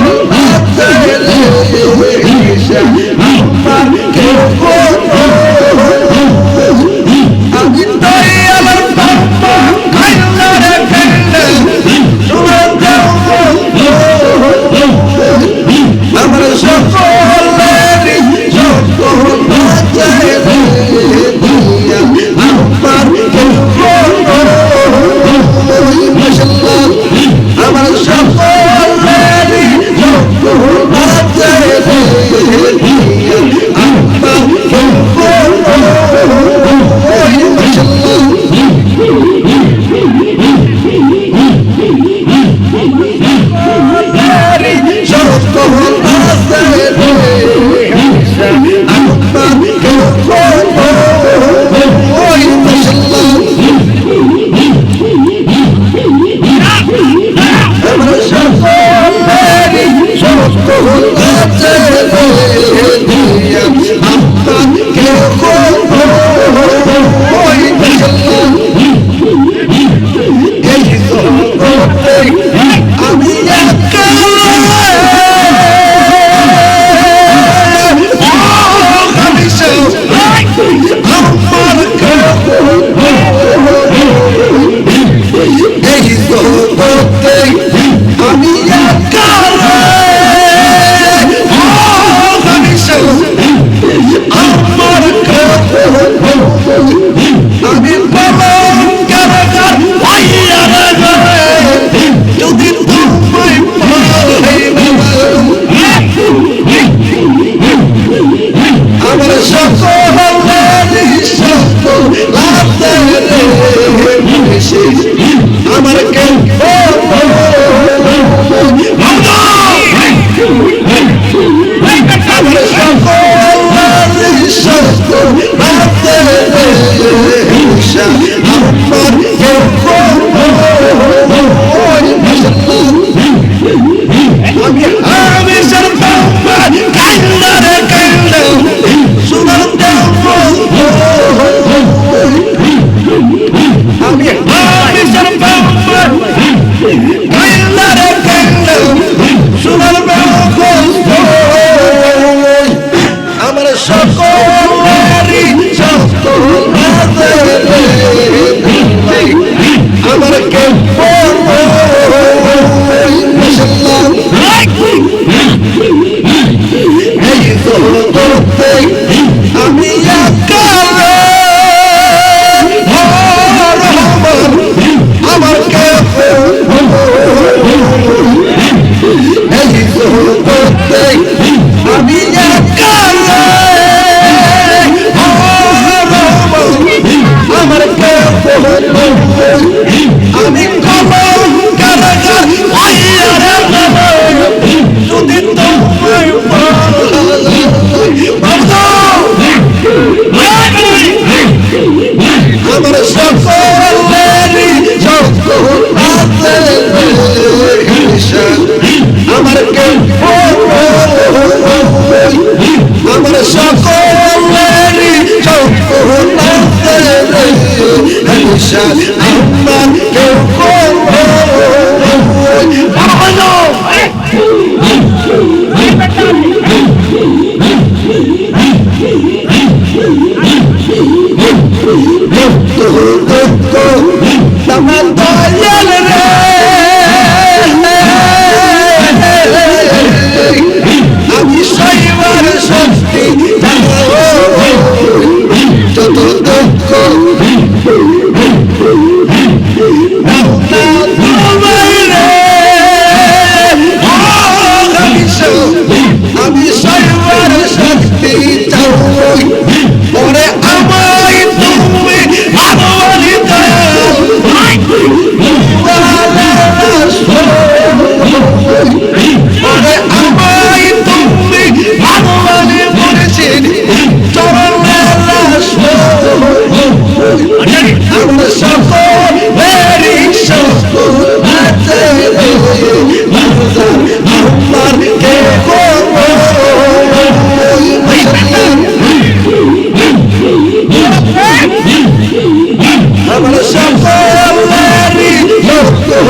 নিশা আমার কেউ আমি হামেশার বাবা কান্দা রে কান্দা সুনার দেব আমি হামেশার বাবা কান্দা রে কান্দা সুনার দেব আমার সকলেরই সকল আমার কেউ আমি আমার আমি আমার আমি কলম কারাগার যদি তোমায় আমার সকলেরই সকল আমার কেউ আমার সকলেরই সকল আমার কেউ আমার দয়াল রে আমি সইবার শক্তি যত দুঃখ আমি সইবার শক্তি চাই ওরে আমায় তুমি ভালোবাসি ওরে আমায় তুমি ভালোবাসি বলেছেন আমরা সকলেরই সকল আমার কে আমরা সকলেরই সকল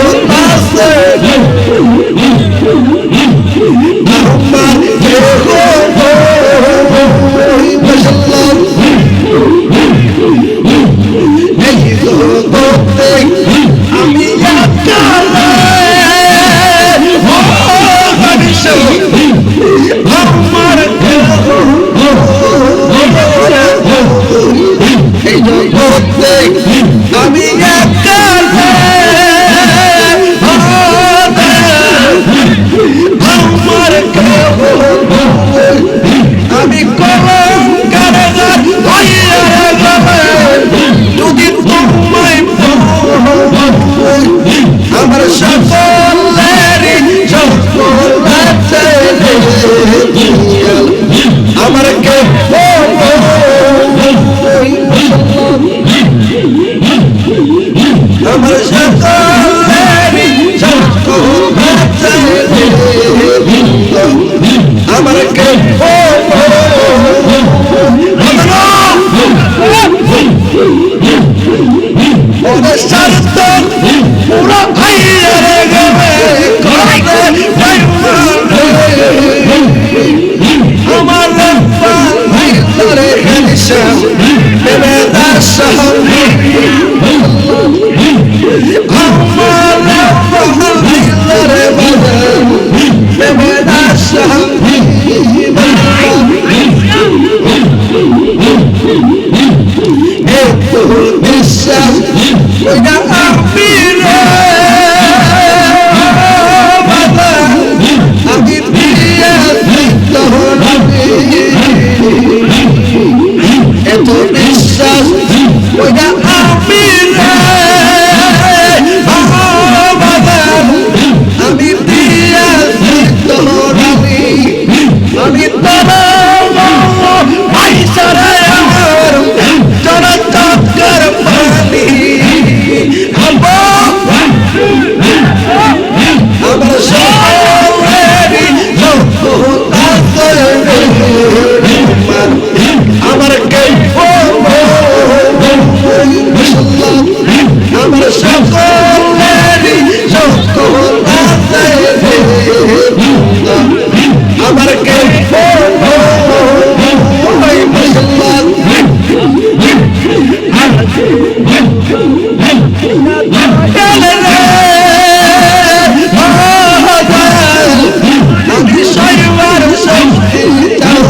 আছে আমার কে আমি আমার এই জগতে আমি আমার আমি কলম কারাগার যদি তোমায় আমার সকলেরই সকল আমার কে আমার সকলেরই সকল আমার কে স্বার্থ পুরো ভাইয়ারে গেবে আমার ভাইয়ারে গেছে বেদার সাহাবী আমার ভাইয়ারে বেদার সাহাবী বিশ্বাস আমি এত বিশ্বাস আমি আমি আমি আমার যারা চক্কর আমার আমার সকলেরই সকল আছে আমার কে মুসলমান আমি সইবার শক্তি চাও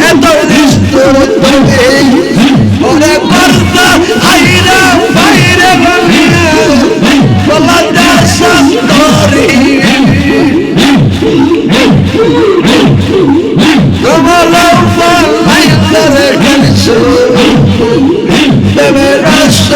এত ওরে বার্তা হাইরা বাইরে বলা দাসরি আমার লাইলারে গেছো দেবে রাষ্ট্র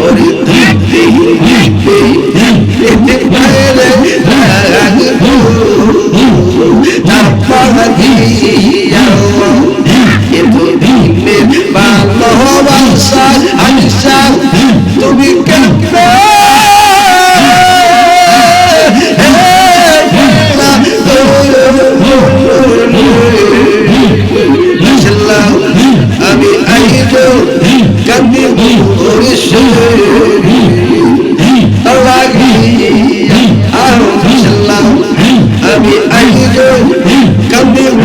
ওরে ভালোবাসা আশা তুমি কেমনে আমি আইব কান্দিব আমি আইব কান্দিব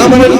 আমার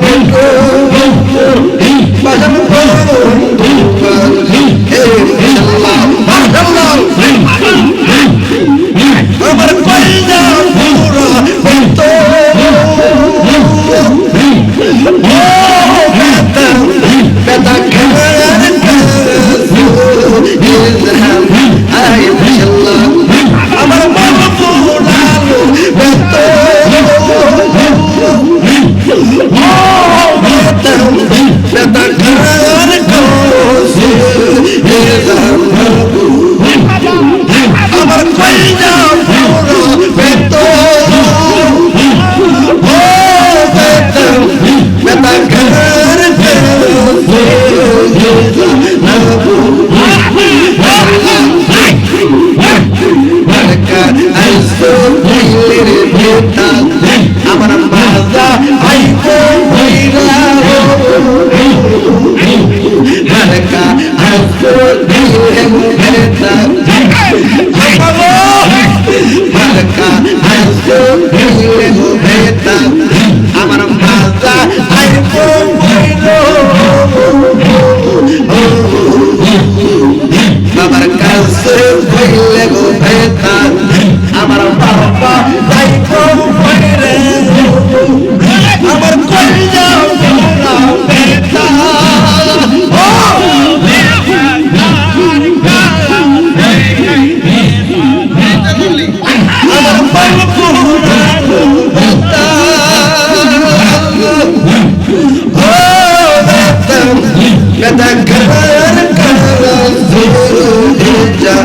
না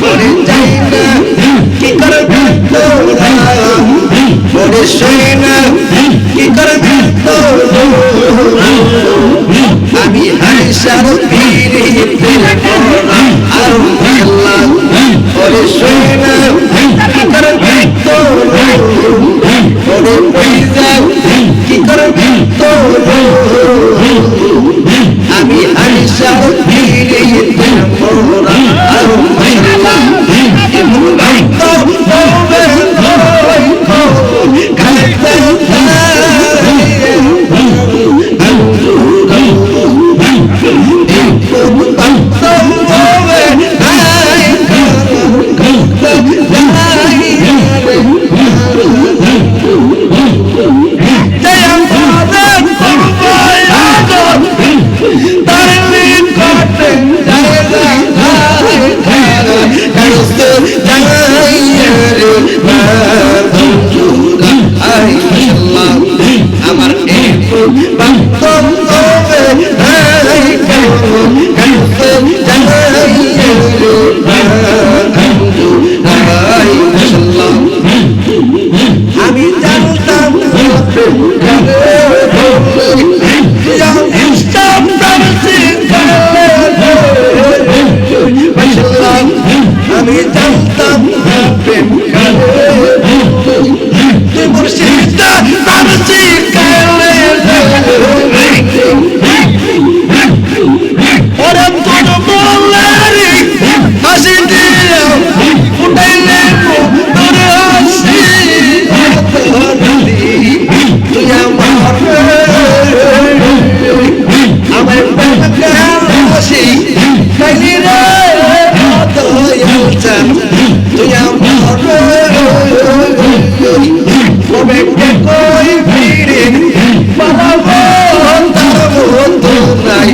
পরে যাই না কি করবে তোরা পরে শুই না কি করবে তোরা আমি হাইসার পীরে আর আল্লাহ পরে শুই না কি করবে তোরা পরে পয়সা কি করবে তোরা আমি হাইসার পীরে মোরা আর আল্লাহ এমন বাক্য বলবে আমার আমি জানতাম আমি জানতাম প্রেম মুর্শিদা পারছি কালে ওরা তোর বলারি হাসি দিয়া ফুটাইলে তোর হাসি তুই আমার আমার হাসি খাইলি রে তুই আমার কবে কই ফিরে পালাবো তার মতো নাই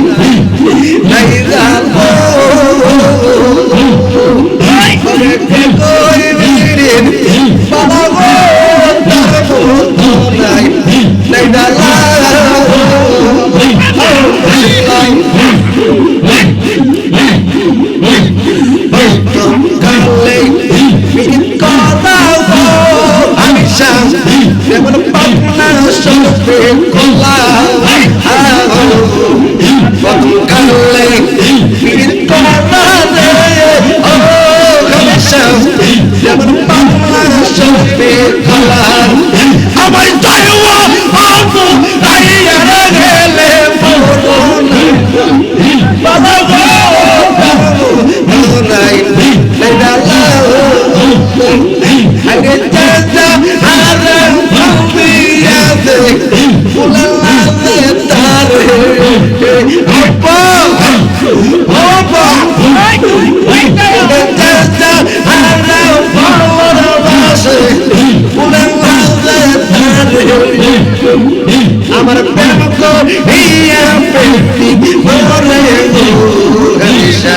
নাই জানবো কবে কই ফিরে পালাবো তার মতো নাই নাই ডালা যেমন পাবনা সবে কোলা কালে যেমন পাবনা সবে কোলা আমার দয়াও আপু আইয়া গেলে বাবা নাই আগে চাচা হারা ভাবিয়াতে ফুলালে তারে আপা আপা চাচা হারা ভালোবাসে ফুলালে তারে আমার প্রেম করিয়া পেটি মরে গরিশা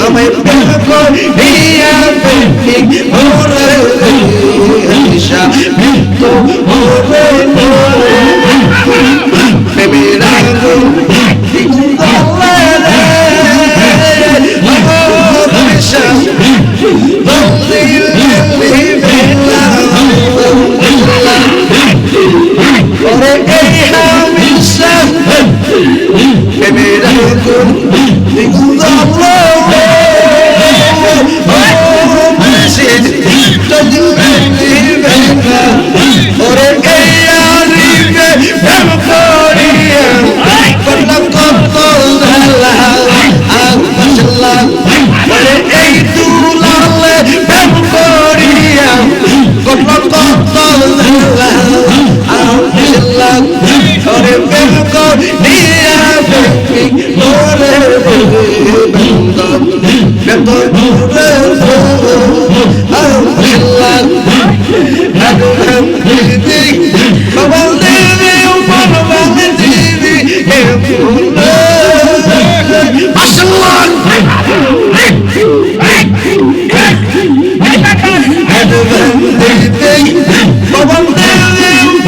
আমায় প্রেম করিয়া পেটি মরে গরিশা তো মরে মরে প্রেমের আগুন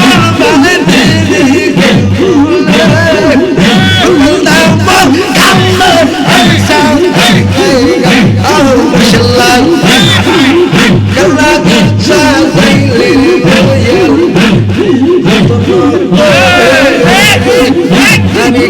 Baba আমি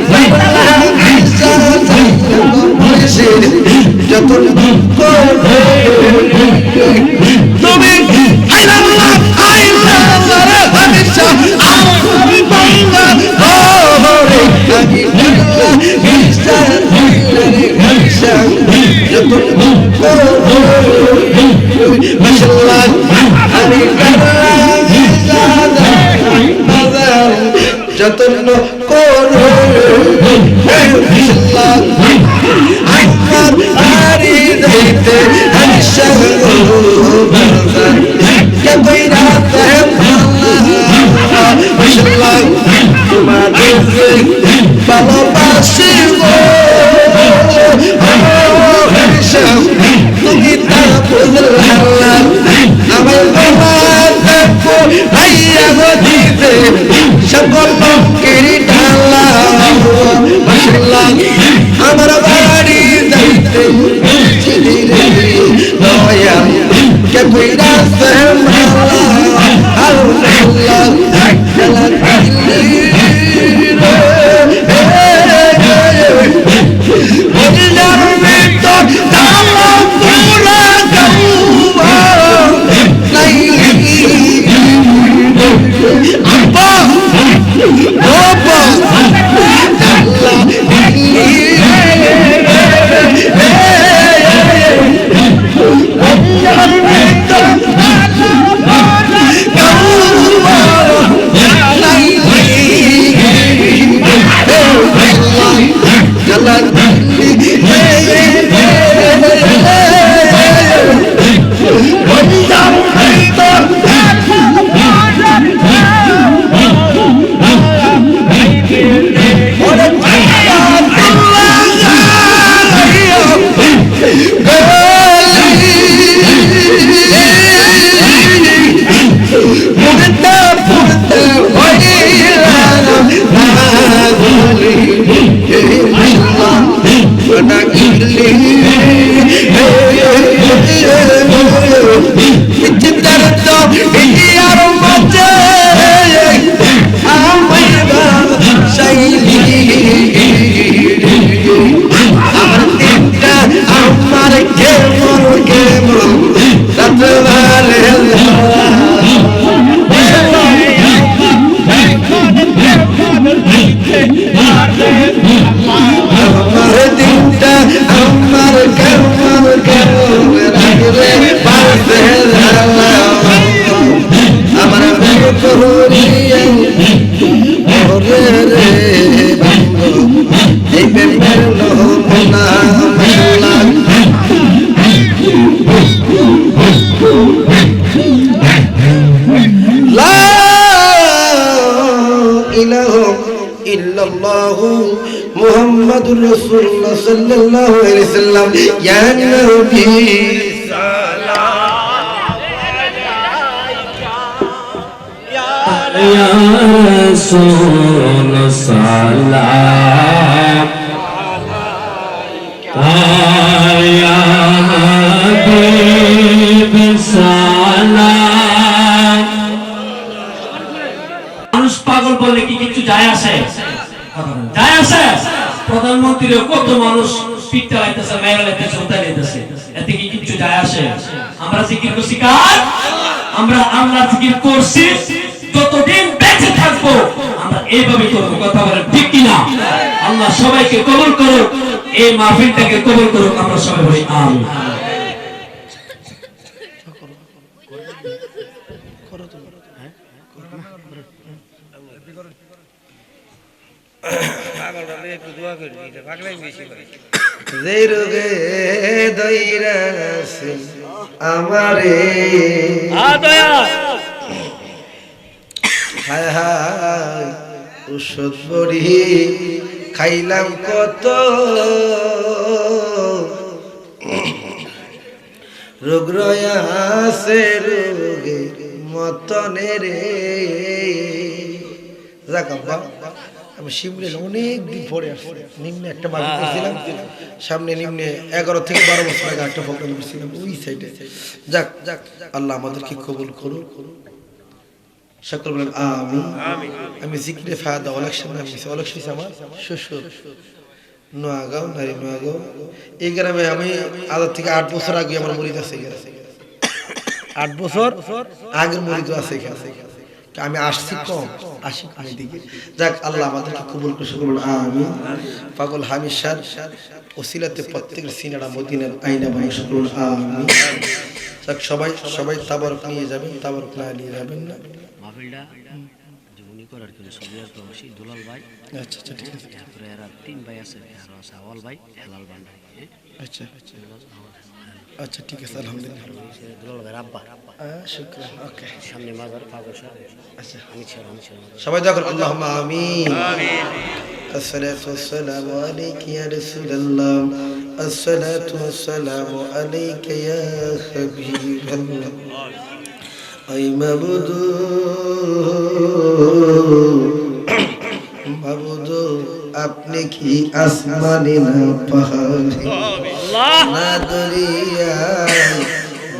যত তুমি যতন করো আমার বাড়ি যাইতে হাসা কে কইরা তোমাদের ভালোবাসি তুমি তা বুঝলা আমার বাবা ভাইয়া দিতে সকল লোকের ঢালা আমার বাড়ি যাইতে দয়া কে কইরা মুহাম্মাদুর রাসূলুল্লাহ সাল্লাল্লাহু আলাইহি ওয়াসাল্লাম ইয়া নবী ইয়া রাসূল সালাম ইয়া হাবিব সালাম। মানুষ পাগল বলে কি কিছু যায় আসে? যায় আসে? প্রধানমন্ত্রী কত মানুষ পিঠটা লাইতেছে, মেয়েরা লাইতেছে, উঠা লাইতেছে, এতে কি কিছু যায় আসে? আমরা জিকির করছি কার? আমরা জিকির করছি যতদিন বেঁচে থাকবো আমরা এইভাবে করবো। কথা বলেন ঠিক কিনা? আল্লাহ সবাইকে কবুল করুক, এই মাহফিলটাকে কবুল করুক, আমরা সবাই বলি আমিন। যে রোগে দইরাছে আমারে হায় হায় ওষুধ বড়ি খাইলাম কত, রোগ রয়াছে রোগে মতনে রে। আমি শিমলে অনেক দিন পরে আসছি, নিম্নে একটা মাটি করছিলাম, সামনে নিম্নে 11 থেকে 12 বছর আগে একটা প্রোগ্রাম করছিলাম ওই সাইডে। যাক যাক, আল্লাহ আমাদেরকে কবুল করুন। সকল বলেন আমিন। আমি জিকিরে ফায়দা অনেক সময় অনেক সময় আমার শ্বশুর নোয়াগাঁও নারী নোয়াগাঁও এই গ্রামে আমি আজ থেকে 8 বছর আগে আমার মুরিদ আছে 8 বছর আগের মুরিদ আছে এখানে আমি আসছি কম আসি এদিকে যাক আল্লাহ আমাদেরকে কবুল করে সকল আমিন। পাগল হামিদ শাহ ওসিলাতে প্রত্যেকের সিনারা মদিনার আইনা বানাই সকল আমিন। যাক সবাই তাবারক নিয়ে যাবেন, তাবারক না নিয়ে যাবেন না মাহফিলটা জীবনী করার জন্য সবিয়ার প্রবাসী দুলাল ভাই। আচ্ছা আচ্ছা ঠিক আছে। তারপরে এরা 3 ভাই আছে, আর আছে আওয়াল ভাই, হেলাল ভান্ডারি। আচ্ছা আচ্ছা ঠিক আছে আলহামদুলিল্লাহ। দুলাল ভাই আব্বা শুকরান ওকে সামনে মাজার পাগল সাহেব। আচ্ছা আমি ছিল সবাই দোয়া করুন আল্লাহুম্মা আমিন। আসসালাতু ওয়াসসালামু আলাইকা ইয়া রাসূলুল্লাহ, আসসালাতু ওয়াসসালামু আলাইকা ইয়া হাবিবাল্লাহ। আই মাবুদু মাবুদু আপনি কি আসমানে না পাহাড়ে না দরিয়ায়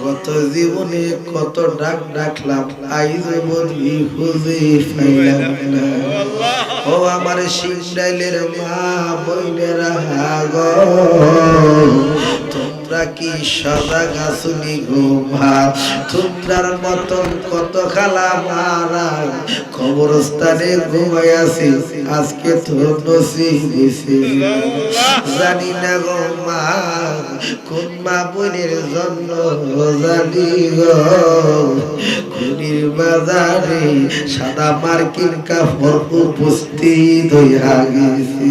গত জীবনে কত ডাক ডাকলাম আইজ বলি খুঁজে পাইলাম না। ও আমার সিংডাইলের মা বইনেরা গো তোমরা কি সদা গাছুনি গো মা, তোমরার মতন কত খালা মারা কবরস্থানে ঘুমাই আছি আজকে তো নসিব হইছে। জানি না গো মা কোন মা বোনের জন্য জানি গো খুনির বাজারে সাদা মার্কিন কাপড় উপস্থিত হইয়া গেছে।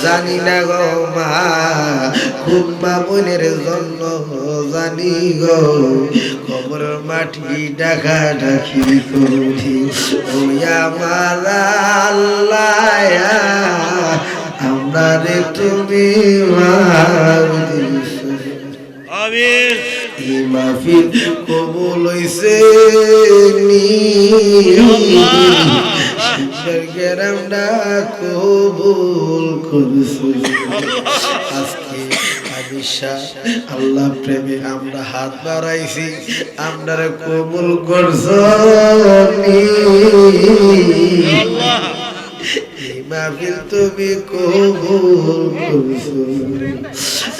জানি না গো মা কোন মা বোনের জন্য জানি গো কবর মাটি ডাকা ডাকি করি। ওই আমার আল্লাহ আমরা রে তুমি আমিন। এই মাহফিল কবুল হইছে গ্রামটা কবুল করছে। আজকে আল্লাহ প্রেমে আমরা হাত বাড়াইছি, আমরা কবুল করছো মাহফিল তুমি কবুল করছো।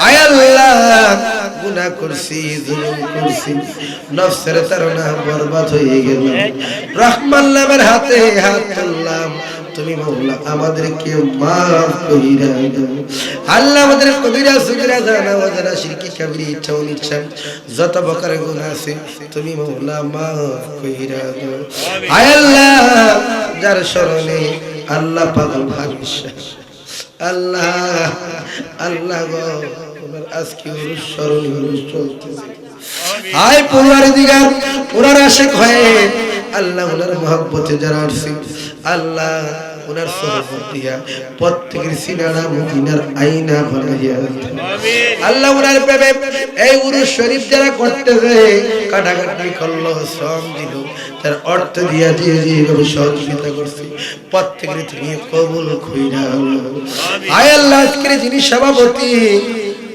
আয় আল্লাহ গুনাহ করছি জুলুম করছি নফসের তাড়না বরবাদ হয়ে গেল, রহমান নামের হাতে হাত তুললাম তুমি মাওলা আমাদেরকে মাফ কইরা দাও। আল্লাহ আমাদের কবিরা সগীরা জানা ওয়াজানা শিরকি কাবিরা ইচ্ছা অনিচ্ছা যত প্রকার গুনাহ আছে তুমি মাওলা মাফ কইরা দাও। আয় আল্লাহ যার শরণে আল্লাহ পাগল ভাবিসা আল্লাহ আল্লাহ গো তোমার আজকে অনুসরণ চলতেছে। আয় পুরার দিগার পুরার আশিক হয়ে আল্লাহ ওনার মহব্বতে যারা আসছে আল্লাহ ওনার সোহবত দিয়া প্রত্যেকের সিনারা মদিনার আয়না বানাইয়া আল্লাহ ওনার প্রেমে এই উরুস শরীফ যারা করতে যায় কাটাকাটি করলো শ্রম দিল তার অর্থ দিয়া দিয়ে যেভাবে সহযোগিতা করছে প্রত্যেকের তুমি কবুল কইরা আয় আল্লাহ আজকের যিনি সভাপতি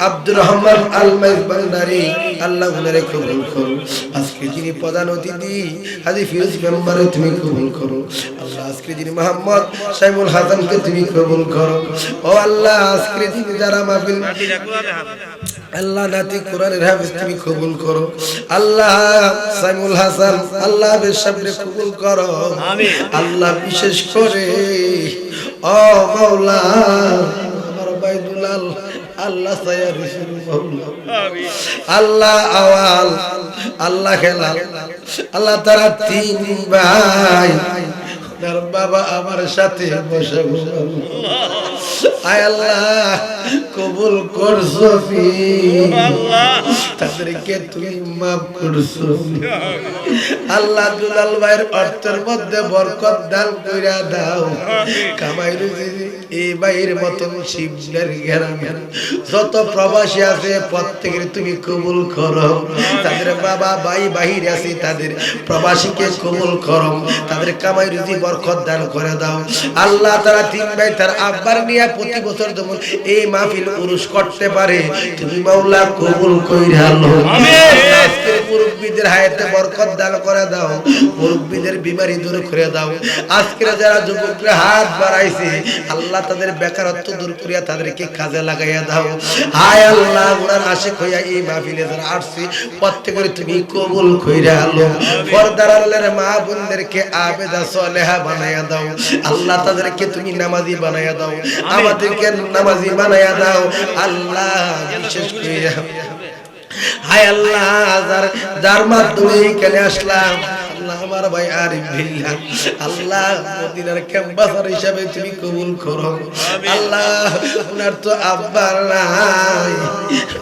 আব্দুর রহমান আল মাইজবান্দারি আল্লাহ উনারে কবুল করো। আজকে যিনি প্রধান অতিথি হাজী ফিরোজ মেম্বারে তুমি কবুল করো আল্লাহ। আজকে যিনি মোহাম্মদ সাইমুল হাসানকে তুমি কবুল করো ও আল্লাহ। আজকে যিনি যারা মাহফিল আল্লাহ নাতি কোরআনের হাফেজ তুমি কবুল করো আল্লাহ। সাইমুল হাসান আল্লাহ বেশাবরে কবুল করো আল্লাহ। বিশেষ করে ও মাওলা আমার ভাই দুলাল আল্লাহ সায়া রাসূল মাওলা আল্লাহ আওয়াল আল্লাহ খেলাল আল্লাহ তারা 3 ভাই তার বাবা আমার সাথে বসে আয় আল্লাহ কবুল করছো তাদেরকে তুমি মাফ করছো আল্লাহ। দুলাল ভাইয়ের অর্থের মধ্যে বরকত দান কইরা দাও। কামাই রুজি এই ভাইয়ের মতন শিবনের গ্রামে যত প্রবাসী আছে প্রত্যেকের তুমি কবুল করো। তাদের বাবা ভাই বাহিরে আছে তাদের প্রবাসীকে কবুল করো। তাদের কামাই রুজি বরকত দান করে দাও আল্লাহ। তারা 3 ভাই তার আব্বার নিয়ে প্রতি বছর যেমন এই মাহফিল উরুস করতে পারে তুমি মাওলা কবুল কইরা লও আমিন। আজকের মুরব্বিদের হায়াতে বরকত দান করে দাও মুরব্বিদের বিমারি দূর করে দাও আজকের যারা যুবকরা হাত বাড়াইছে আল্লাহ তাদের বেকারত্ব দূর করিয়া তাদেরকে কাজে লাগাইয়া দাও হায় আল্লাহ ওনার আশিক হইয়া এই মাহফিলে যারা আসছে প্রত্যেকের তুমি কবুল কইরা লও পর্দার আল্লাহর মা বোনদেরকে আবেদা সালেহা বানাইয়া দাও আল্লাহ তাদেরকে তুমি নামাজি বানাইয়া দাও আমাদেরকে নামাজি বানাইয়া দাও আল্লাহ বিশেষ কইরা হায় আল্লাহ যার মাধ্যমে এখানে আসলাম আল্লাহ আমার ভাই আরিফ বিল্লাহ আল্লাহ মদিনার ক্যাম্পাসার হিসাবে তুমি কবুল করো আল্লাহ উনার তো আব্বার নাই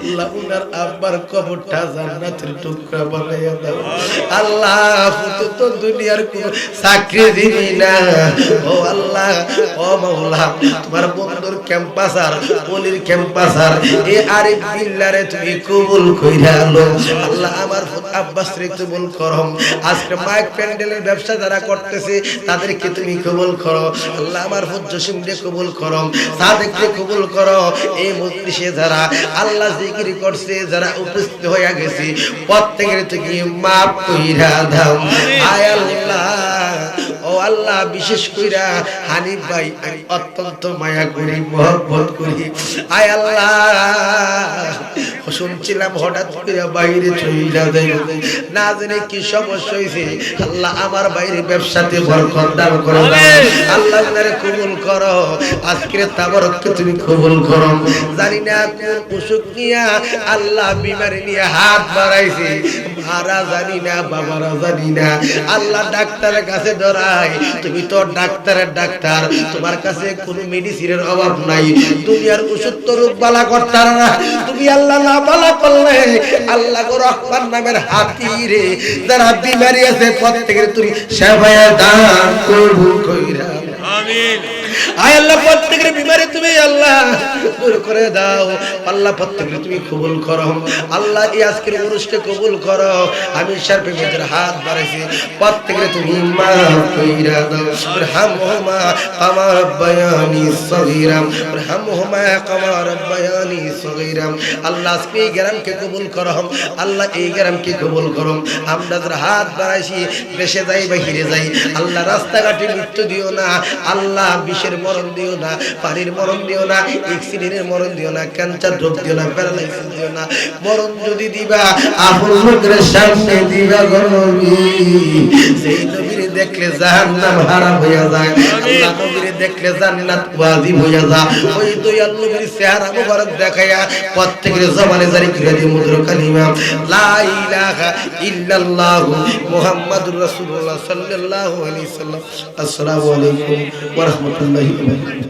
আল্লাহ উনার আব্বার কবরটা জান্নাতের টুকরা বানাইয়া দাও আল্লাহ ফুতু তো দুনিয়ার কোন চাকরি দিবি না ও আল্লাহ ও মাওলা তোমার বন্ধুর ক্যাম্পাসার পলির ক্যাম্পাসার এ আরিফ বিল্লাহরে তুমি কবুল কইরা লো আল্লাহ আমার আব্বাস রে কবুল করো আজকে মাইক প্যান্ডেলের ব্যবসা যারা করতেছে তাদেরকে তুমি কবুল করো আল্লাহ আমার জসিম রে কবুল করো সাদেক রে কবুল করো এই মজলিসে যারা আল্লাহ জিকির করছে যারা উপস্থিত হয়ে গেছে প্রত্যেকের তুমি মাফ কইরা দাও আয় আল্লাহ ও আল্লাহ বিশেষ কইরা হানিফ ভাই আমি অত্যন্ত মায়া করি মহব্বত করি আয় আল্লাহ শুনছিলাম হঠাৎ করে বাইরে চইলা যায় না জানি কি সমস্যা হইছে আল্লাহ আমার বাইরে ব্যবসাতে বরকত দান করো আল্লাহ তারে কবুল করো আজকের তাবারককে তুমি কবুল করো জানি না কোন অসুখ নিয়া আল্লাহ বিমারি নিয়ে হাত বাড়াইছে মারা জানি না বাবারা জানি না আল্লাহ ডাক্তারের কাছে ধরাই তুমি তো ডাক্তারের ডাক্তার তোমার কাছে কোনো মেডিসিনের অভাব নাই দুনিয়ার ওষুধ তো রোগ বালা করতার না তুমি আল্লাহ না বালা করলে আল্লাহ গো রহমান নামের হাতিরে যারা বিমারি আছে প্রত্যেকের তুমি সেবায় দান কবুল কইরা আমিন আয় আল্লাহ প্রত্যেকের বিমারি তুমি আল্লাহ দূর করে দাও আল্লাহ প্রত্যেকের তুমি কবুল করো আল্লাহ এই আজকের অনুষ্ঠানকে কবুল করো আমি শারফে মেজর হাত বাড়াইছি প্রত্যেকের তুমি মাফ কইরা দাও রহমহুমা কামা রব্বায়ানি সগীরা রহমহুমা কামা রব্বায়ানি সগীরা আল্লাহ আজকে এই গ্রামকে কবুল করো আল্লাহ এই গ্রামকে কবুল করো আমরা যারা হাত বাড়াইছি দেশে যাই বাহিরে যাই আল্লাহ রাস্তাঘাটে মৃত্যু দিও না আল্লাহ বিষের মরণ দিও না পানির মরণ দিও না অ্যাক্সিডেন্টের মরণ দিও না ক্যান্সার রোগ দিও না প্যারালাইসিস দিও না মরণ যদি দিবা আপন লোকের সামনে দিবা গো নবী সেই নবীরে দেখলে জাহান্নাম হারাম হইয়া যায় আল্লাহ নবীরে দেখলে জান্নাত ওয়াজিব হইয়া যায় ওই দয়াল নবীর চেহারা মুবারক দেখায়া প্রত্যেকের জবানে জারি করে দি মধুর কালিমা লা ইলাহা ইল্লাল্লাহু মুহাম্মাদুর রাসূলুল্লাহ সাল্লাল্লাহু আলাইহি ওয়াসাল্লাম আসসালামু আলাইকুম ওয়া রাহমাতুল্লাহি ওয়া বারাকাতুহু